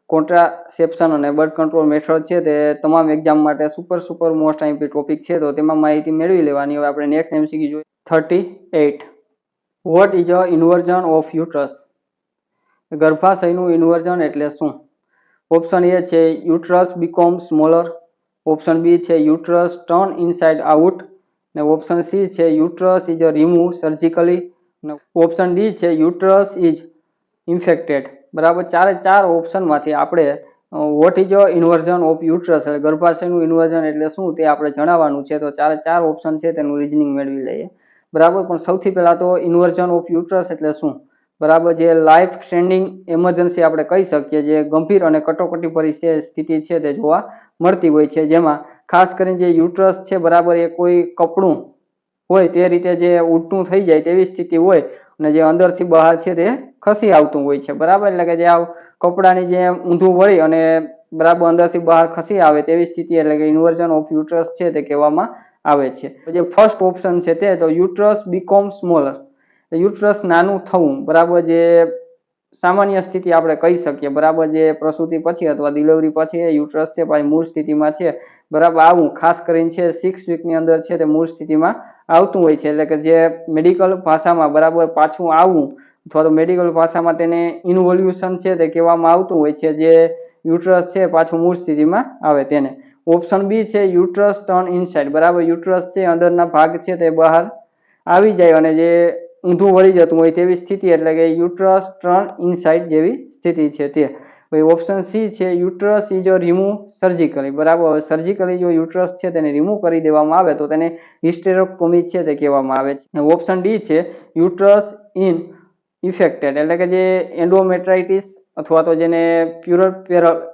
કોન્ટ્રાસેપ્શન અને બર્થ કંટ્રોલ મેથડ છે તે તમામ એક્ઝામ માટે સુપર મોસ્ટ આઈએમપી ટોપિક છે, તો તેમાં માહિતી મેળવી લેવાની. હવે આપણે નેક્સ્ટ એમસીક્યુ જોઈએ 38. What is a inversion of uterus? ગર્ભાશયનું ઇન્વર્ઝન એટલે શું? ઓપ્શન એ છે uterus become smaller, option B છે યુટ્રસ ટર્ન ઇનસાઇડ આઉટ, ને ઓપ્શન સી છે યુટ્રસ ઇઝ રિમૂવ સર્જિકલી, અને ઓપ્શન ડી છે યુટ્રસ ઇઝ ઇન્ફેક્ટેડ. બરાબર, ચાર ઓપ્શનમાંથી આપણે what is inversion of uterus, ગર્ભાશયનું ઇન્વર્ઝન એટલે શું તે આપણે જણાવવાનું છે. તો ચાર ઓપ્શન છે તેનું રીઝનિંગ મેળવી લઈએ. બરાબર, પણ સૌથી પહેલા તો ઇન્વર્ઝન ઓફ યુટ્રસ એટલે શું? બરાબર, જે લાઈફ થ્રેટનિંગ એમરજન્સી આપણે કહી શકીએ, જે ગંભીર અને કટોકટી ભરી સ્થિતિ છે તે જોવા મળતી હોય છે, જેમાં ખાસ કરીને જે યુટ્રસ છે બરાબર એ કોઈ કપડું હોય તે રીતે જે ઉલટું થઈ જાય તેવી સ્થિતિ હોય, અને જે અંદરથી બહાર છે તે ખસી આવતું હોય છે. બરાબર, એટલે કે જે આ કપડાની જેમ ઊંધું વળી અને બરાબર અંદરથી બહાર ખસી આવે તેવી સ્થિતિ એટલે કે ઇન્વર્ઝન ઓફ યુટ્રસ છે તે કહેવામાં આવે છે. જે ફર્સ્ટ ઓપ્શન છે તે તો યુટ્રસ બીકોમ સ્મોલર, યુટ્રસ નાનું થવું. બરાબર, જે સામાન્ય સ્થિતિ આપણે કહી શકીએ. બરાબર, જે પ્રસૂતિ પછી અથવા ડિલિવરી પછી યુટ્રસ છે ભાઈ મૂળ સ્થિતિમાં છે બરાબર આવું, ખાસ કરીને છે 6 વીકની અંદર છે તે મૂળ સ્થિતિમાં આવતું હોય છે. એટલે કે જે મેડિકલ ભાષામાં બરાબર પાછું આવવું અથવા તો મેડિકલ ભાષામાં તેને ઇન્વોલ્યુશન છે તે કહેવામાં આવતું હોય છે, જે યુટ્રસ છે પાછું મૂળ સ્થિતિમાં આવે તેને. ઓપ્શન બી છે યુટ્રસ ટર્ન ઇનસાઇડ. બરાબર, યુટ્રસ છે અંદરના ભાગ છે તે બહાર આવી જાય અને જે ઊંધું વળી જતું હોય તેવી સ્થિતિ એટલે કે યુટ્રસ ટર્ન ઇનસાઇડ જેવી સ્થિતિ છે તે. ઓપ્શન સી છે યુટ્રસ ઇઝ રિમૂવ સર્જિકલી. બરાબર, સર્જિકલી જો યુટ્રસ છે તેને રિમૂવ કરી દેવામાં આવે તો તેને હિસ્ટેરેક્ટોમી છે તે કહેવામાં આવે છે. ઓપ્શન ડી છે યુટ્રસ ઇન ઇફેક્ટેડ, એટલે કે જે એન્ડોમેટ્રાઇટિસ અથવા તો જેને પ્યુરલ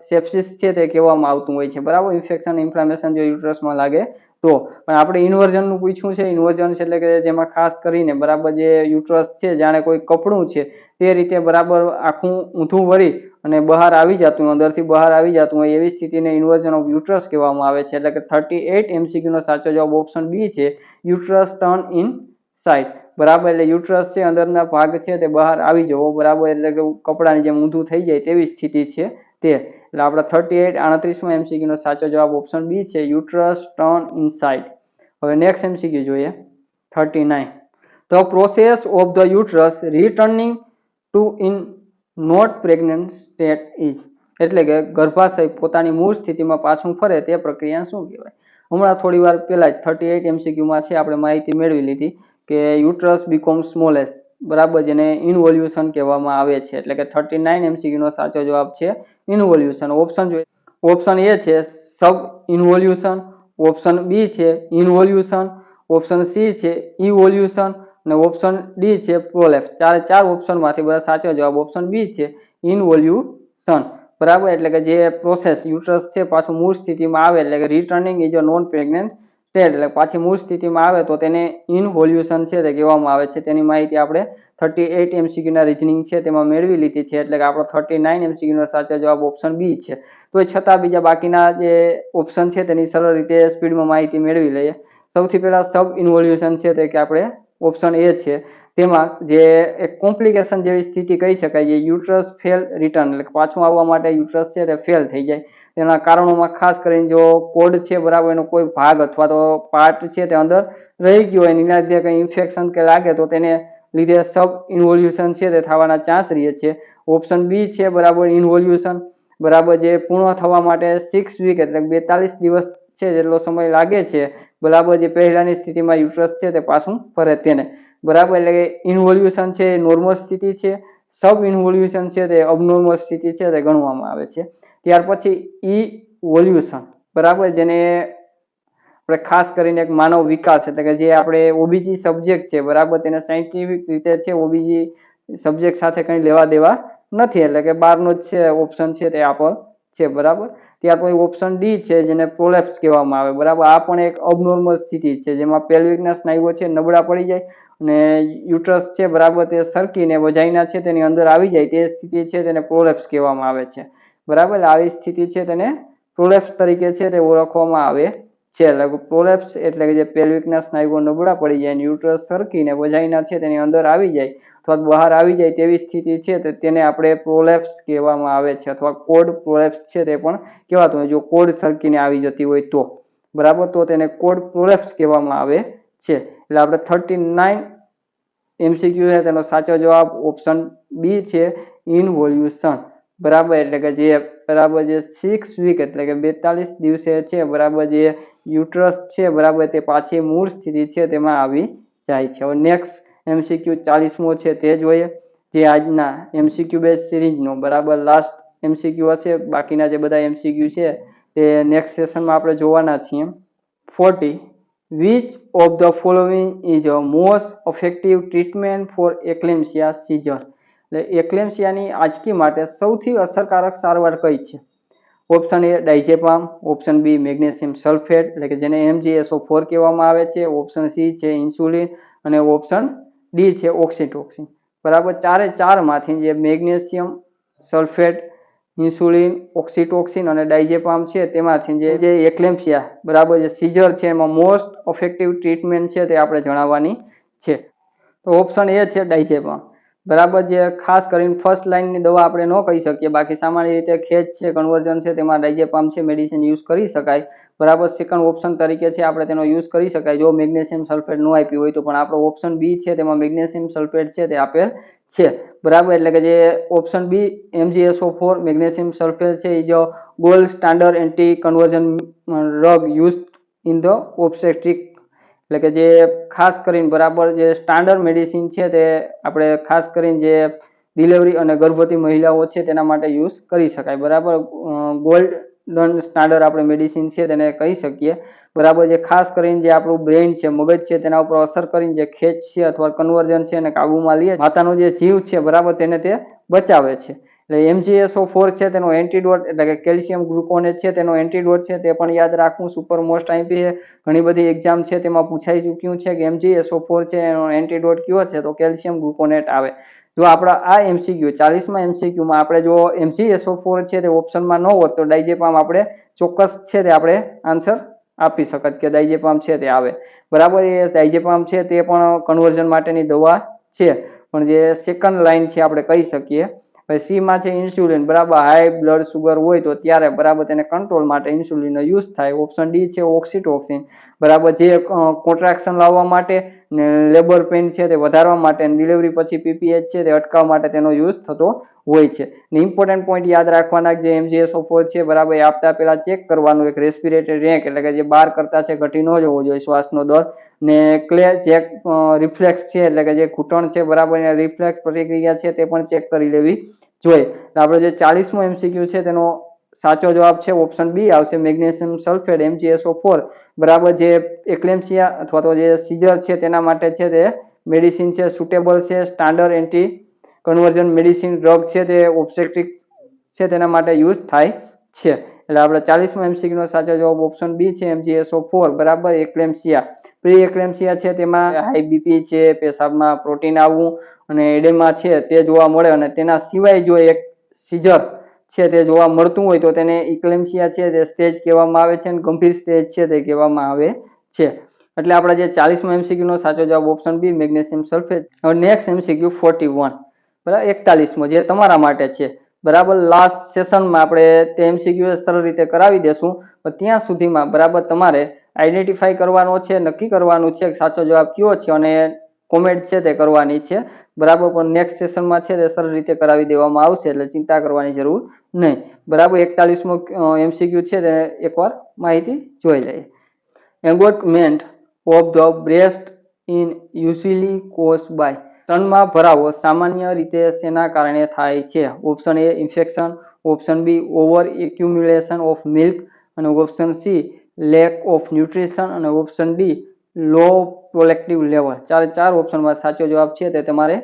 સેપ્સિસ છે તે કહેવામાં આવતું હોય છે. બરાબર, ઇન્ફેક્શન ઇન્ફ્લામેશન જો યુટ્રસમાં લાગે તો. પણ આપણે ઇન્વર્ઝનનું પૂછ્યું છે. ઇન્વર્ઝન એટલે કે જેમાં ખાસ કરીને બરાબર જે યુટ્રસ છે જાણે કોઈ કપડું છે તે રીતે બરાબર આખું ઊંધું વળી અને બહાર આવી જતું હોય, અંદરથી બહાર આવી જતું હોય એવી સ્થિતિને ઇન્વર્ઝન ઓફ યુટ્રસ કહેવામાં આવે છે. એટલે કે 38 MCQ નો સાચો જવાબ ઓપ્શન બી છે યુટ્રસ ટર્ન ઇન સાઇડ. બરાબર, એટલે યુટ્રસ છે અંદરના ભાગ છે તે બહાર આવી જવો. બરાબર, એટલે કે કપડાની જેમ ઊંધું થઈ જાય તેવી સ્થિતિ છે તે. એટલે આપણા 38 MCQ નો સાચો જવાબ ઓપ્શન બી છે યુટ્રસ ટર્ન ઇનસાઇડ. હવે નેક્સ્ટ MCQ જોઈએ 39. The process of the uterus returning to in not pregnant state is, એટલે કે ગર્ભાશય પોતાની મૂળ સ્થિતિમાં પાછું ફરે તે પ્રક્રિયા શું કહેવાય? હમણાં થોડી વાર પહેલા જ 38 MCQમાં છે આપણે માહિતી મેળવી લીધી કે યુટ્રસ બીકોમ સ્મોલેસ્ટ. બરાબર, જેને ઇન્વોલ્યુશન કહેવામાં આવે છે. એટલે કે 39 MCQ નો સાચો જવાબ છે ઇન્વોલ્યુશન. ઓપ્શન જોઈએ, ઓપ્શન એ છે સબ ઇન્વોલ્યુશન, ઓપ્શન બી છે ઇન્વોલ્યુશન, ઓપ્શન સી છે ઇવોલ્યુશન અને ઓપ્શન ડી છે પ્રોલેપ્સ. ચાર ઓપ્શનમાંથી બધા સાચો જવાબ ઓપ્શન બી છે ઇન્વોલ્યુશન. બરાબર, એટલે કે જે પ્રોસેસ યુટ્રસ છે પાછું મૂળ સ્થિતિમાં આવે એટલે કે returning is a non pregnant state, એટલે પાછી મૂળ સ્થિતિમાં આવે તો તેને ઇન્વોલ્યુશન છે તે કહેવામાં આવે છે. તેની માહિતી આપણે 38 MCQ ના રીઝનિંગ છે તેમાં મેળવી લીધી છે. એટલે કે આપણો 39 MCQ નો સાચો જવાબ ઓપ્શન બી છે. તો છતાં બીજા બાકીના જે ઓપ્શન છે તેની સરળ રીતે સ્પીડમાં માહિતી મેળવી લઈએ. સૌથી પહેલા સબ ઇન્વોલ્યુશન છે તે કે આપણે ઓપ્શન એ છે, તેમાં જે એક કોમ્પ્લિકેશન જેવી સ્થિતિ કહી શકાય, જે યુટ્રસ ફેલ રિટર્ન, એટલે પાછું આવવા માટે યુટ્રસ છે તે ફેલ થઈ જાય. તેના કારણોમાં ખાસ કરીને જો કોડ છે બરાબર એનો કોઈ ભાગ અથવા તો પાર્ટ છે તે અંદર રહી ગયો હોય, એના લીધે કંઈ ઇન્ફેક્શન કે લાગે તો તેને લીધે સબ ઇન્વોલ્યુશન છે તે થવાના ચાન્સ રહે છે. ઓપ્શન બી છે બરાબર ઇન્વોલ્યુશન. બરાબર, જે પૂર્ણ થવા માટે 6 વીક એટલે 42 દિવસ છે જેટલો સમય લાગે છે. બરાબર, જે પહેલાની સ્થિતિમાં યુટ્રસ છે તે પાછું ફરે તેને. બરાબર, એટલે કે ઇન્વોલ્યુશન છે એ નોર્મલ સ્થિતિ છે, સબ ઇન્વોલ્યુશન છે તે અબનોર્મલ સ્થિતિ છે તે ગણવામાં આવે છે. ત્યાર પછી ઇવોલ્યુશન. બરાબર, જેને આપણે ખાસ કરીને એક માનવ વિકાસ એટલે કે જે આપણે ઓબીજી સબ્જેક્ટ છે બરાબર, તેને સાયન્ટિફિક રીતે છે ઓબીજી સબ્જેક્ટ સાથે કંઈ લેવા દેવા નથી, એટલે કે બહારનો જ છે ઓપ્શન છે તે આપેલ છે. બરાબર, ત્યાર પછી ઓપ્શન ડી છે જેને પ્રોલેપ્સ કહેવામાં આવે. બરાબર, આ પણ એક અબનોર્મલ સ્થિતિ છે જેમાં પેલ્વિકના સ્નાયુઓ છે નબળા પડી જાય અને યુટ્રસ છે બરાબર તે સરકીને વજાઇના છે તેની અંદર આવી જાય તે સ્થિતિ છે તેને પ્રોલેપ્સ કહેવામાં આવે છે. બરાબર, આવી સ્થિતિ છે તેને પ્રોલેપ્સ તરીકે છે તે ઓળખવામાં આવે છે. એટલે પ્રોલેપ્સ એટલે કે જે પેલ્વિકના સ્નાયુઓ નબળા પડી જાય અને યુટ્રસ સરકીને વજાઇના છે તેની અંદર આવી જાય અથવા બહાર આવી જાય તેવી સ્થિતિ છે તેને આપણે પ્રોલેપ્સ કહેવામાં આવે છે, અથવા કોડ પ્રોલેપ્સ છે તે પણ કહેવાતું હોય જો કોડ સરકીને આવી જતી હોય તો. બરાબર, તો તેને કોડ પ્રોલેપ્સ કહેવામાં આવે છે. એટલે આપણે 39 MCQ છે તેનો સાચો જવાબ ઓપ્શન બી છે ઇન્વોલ્યુશન. બરાબર, એટલે કે જે બરાબર જે 6 વીક એટલે કે 42 દિવસે છે બરાબર જે યુટ્રસ છે બરાબર તે પાછી મૂળ સ્થિતિ છે તેમાં આવી જાય છે. હવે નેક્સ્ટ MCQ 40મો છે તે જોઈએ, જે આજના MCQ બેઝ સિરીઝનો બરાબર લાસ્ટ MCQ હશે. બાકીના જે બધા MCQ છે તે નેક્સ્ટ સેશનમાં આપણે જોવાના છીએ. 40 which of the following is a most effective treatment for eclampsia seizure? એટલે એક્લેમ્સિયાની આંચકી માટે સૌથી અસરકારક સારવાર કઈ છે? Option A diazepam, option B magnesium sulphate એટલે કે જેને MgSO4 કહેવામાં આવે છે, ઓપ્શન સી છે ઇન્સ્યુલિન અને ઓપ્શન ડી છે ઓક્સિટોક્સિન. બરાબર ચારે ચારમાંથી જે મેગ્નેશિયમ સલ્ફેટ, ઇન્સ્યુલિન, ઓક્સિટોક્સિન અને ડાયઝેપામ છે તેમાંથી જે એક્લેમ્સિયા બરાબર જે સીઝર છે એમાં મોસ્ટ ઇફેક્ટિવ ટ્રીટમેન્ટ છે તે આપણે જણાવવાની છે. તો ઓપ્શન એ છે ડાયઝેપામ. બરાબર જે ખાસ કરીને ફર્સ્ટ લાઇનની દવા આપણે ન કહી શકીએ, બાકી સામાન્ય રીતે ખેચ છે, કન્વર્ઝન છે તેમાં ડાયઝેપામ છે મેડિસિન યુઝ કરી શકાય. બરાબર સેકન્ડ ઓપ્શન તરીકે છે આપણે તેનો યુઝ કરી શકાય જો મેગ્નેશિયમ સલ્ફેટ ન આપ્યું હોય તો, પણ આપણો ઓપ્શન બી છે તેમાં મેગ્નેશિયમ સલ્ફેટ છે તે આપેલ છે. બરાબર એટલે કે જે option B MgSO4 magnesium sulphate છે એ જો gold standard anti conversion drug use in the obstetric એટલે કે જે ખાસ કરીને બરાબર જે સ્ટાન્ડર્ડ મેડિસિન છે તે આપણે ખાસ કરીને જે ડિલિવરી અને ગર્ભવતી મહિલાઓ છે તેના માટે યુઝ કરી શકાય. બરાબર ગોલ્ડન સ્ટાન્ડર્ડ આપણે મેડિસિન છે તેને કહી શકીએ. બરાબર જે ખાસ કરીને જે આપણું બ્રેઇન છે, મગજ છે તેના ઉપર અસર કરીને જે ખેચ છે અથવા કન્વર્ઝન છે એને કાબુમાં લે, માતાનો જે જીવ છે બરાબર તેને તે બચાવે છે. એટલે MgSO4 છે તેનો એન્ટીડોટ એટલે કે કેલ્શિયમ ગ્લુકોનેટ છે તેનો એન્ટીડોટ છે તે પણ યાદ રાખવું સુપર મોસ્ટ આઈપી છે. ઘણી બધી એક્ઝામ છે તેમાં પૂછાઈ ચૂક્યું છે કે MgSO4 છે એનો એન્ટીડોટ કયો છે તો કેલ્શિયમ ગ્લુકોનેટ આવે. જો આપણા આ MCQ 40મા MCQમાં આપણે જો MgSO4 છે તે ઓપ્શનમાં ન હોત તો ડાયઝેપામ આપણે ચોક્કસ છે તે આપણે આન્સર આપી શકત કે ડાયઝેપામ છે તે આવે. બરાબર એ ડાયઝેપામ છે તે પણ કન્વર્ઝન માટેની દવા છે, પણ જે સેકન્ડ લાઇન છે આપણે કહી શકીએ. સી માં છે ઇન્સ્યુલિન. બરાબર હાઈ બ્લડ સુગર હોય તો ત્યારે બરાબર તેને કંટ્રોલ માટે ઇન્સ્યુલિનનો યુઝ થાય. ઓપ્શન ડી છે ઓક્સિટોક્સિન. બરાબર જે કોન્ટ્રાક્શન લાવવા માટે ને લેબર પેઇન છે તે વધારવા માટે અને ડિલિવરી પછી PPH છે તે અટકાવવા માટે તેનો યુઝ થતો હોય છે. ને ઇમ્પોર્ટન્ટ પોઈન્ટ યાદ રાખવાના જે MgSO4 છે બરાબર એ આપતા પહેલા ચેક કરવાનું એક રેસ્પિરેટરી રેન્ક એટલે કે જે 12 કરતા છે ઘટી ન જવો જોઈએ શ્વાસનો દર, ને ચેક રિફ્લેક્સ છે એટલે કે જે ઘૂંટણ છે બરાબર એના રિફ્લેક્સ પ્રતિક્રિયા છે તે પણ ચેક કરી લેવી જોઈએ. આપણે જે 40મો MCQ છે તેનો સાચો જવાબ છે ઓપ્શન બી આવશે મેગ્નેશિયમ સલ્ફેટ MgSO4. બરાબર જે એક્લેમ્સિયા અથવા તો જે સીઝર છે તેના માટે છે તે મેડિસિન છે સુટેબલ છે, standard anti conversion medicine drug છે તે ઓબ્સ્ટેટ્રિક છે તેના માટે યુઝ થાય છે. એટલે આપણે 40મા MCQ નો સાચો જવાબ ઓપ્શન બી છે MgSO4. બરાબર એક્લેમ્સિયા પ્રી એક્લેમ્સિયા છે તેમાં હાઈ બીપી છે, પેશાબમાં પ્રોટીન આવવું અને એડેમા છે તે જોવા મળે અને તેના સિવાય જો એક સીઝર છે તે જોવા મળતું હોય તો તેને ઇક્લેમ્સિયા છે તે સ્ટેજ કહેવામાં આવે છે અને ગંભીર સ્ટેજ છે તે કહેવામાં આવે છે. એટલે આપણે જે 40મા MCQ નો સાચો જવાબ ઓપ્શન બી મેગ્નેશિયમ સલ્ફેટ. હવે નેક્સ્ટ MCQ 41 બરાબર 41મો જે તમારા માટે છે. બરાબર લાસ્ટ સેશનમાં આપણે તે MCQ સરળ રીતે કરાવી દેશું, પણ ત્યાં સુધીમાં બરાબર તમારે આઈડેન્ટિફાઈ કરવાનો છે, નક્કી કરવાનું છે સાચો જવાબ કયો છે અને કોમેન્ટ છે તે કરવાની છે. બરાબર પણ નેક્સ્ટ સેશનમાં છે તે સરળ રીતે કરાવી દેવામાં આવશે એટલે ચિંતા કરવાની જરૂર નહીં. બરાબર 41મો MCQ છે તે એકવાર માહિતી જોઈ લઈએ. Engorgement of the breast in usually caused by. સ્તનમાં ભરાવો સામાન્ય રીતે શેના કારણે થાય છે? Option A infection, option B over accumulation of milk અને option C lack of nutrition અને option D low prolactin level. ચાર ઓપ્શનમાં સાચો જવાબ છે તે તમારે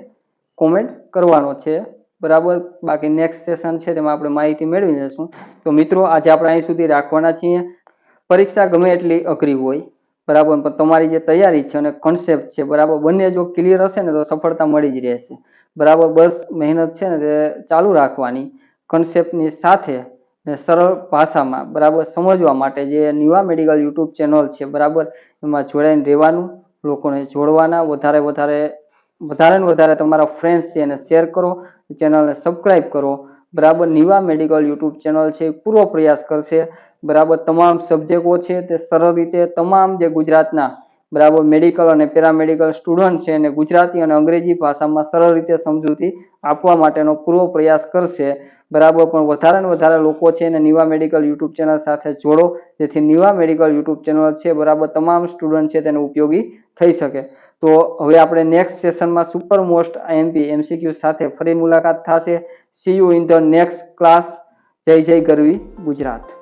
કોમેન્ટ કરવાનો છે. બરાબર બાકી નેક્સ્ટ સેશન છે તેમાં આપણે માહિતી મેળવી લઈશું. તો મિત્રો આજે આપણે અહીં સુધી રાખવાના છીએ. પરીક્ષા ગમે એટલી અઘરી હોય બરાબર પણ તમારી જે તૈયારી છે અને કોન્સેપ્ટ છે બરાબર બંને જો ક્લિયર હશે ને તો સફળતા મળી જ રહેશે. બરાબર બસ મહેનત છે ને તે ચાલુ રાખવાની કોન્સેપ્ટની સાથે ને સરળ ભાષામાં બરાબર સમજવા માટે જે નિવા મેડિકલ યુટ્યુબ ચેનલ છે બરાબર એમાં જોડાઈને રહેવાનું, લોકોને જોડવાના, વધારે ને વધારે તમારા ફ્રેન્ડ્સ છે એને શેર કરો, ચેનલને સબસ્ક્રાઈબ કરો. બરાબર નિવા મેડિકલ યુટ્યુબ ચેનલ છે પૂરો પ્રયાસ કરશે બરાબર તમામ સબ્જેક્ટો છે તે સરળ રીતે તમામ જે ગુજરાતના બરાબર મેડિકલ અને પેરામેડિકલ સ્ટુડન્ટ છે એને ગુજરાતી અને અંગ્રેજી ભાષામાં સરળ રીતે સમજૂતી આપવા માટેનો પૂરો પ્રયાસ કરશે. બરાબર, પણ વધારે ને વધારે લોકો છે એને નિવા મેડિકલ યુટ્યુબ ચેનલ સાથે જોડો, જેથી નિવા મેડિકલ યુટ્યુબ ચેનલ છે બરાબર તમામ સ્ટુડન્ટ છે તેને ઉપયોગી થઈ શકે. તો હવે આપણે નેક્સ્ટ સેશનમાં સુપર મોસ્ટ આઈએમપી એમસીક્યુ સાથે ફરી મુલાકાત થશે. C you in the next class. જય જય ગરવી ગુજરાત.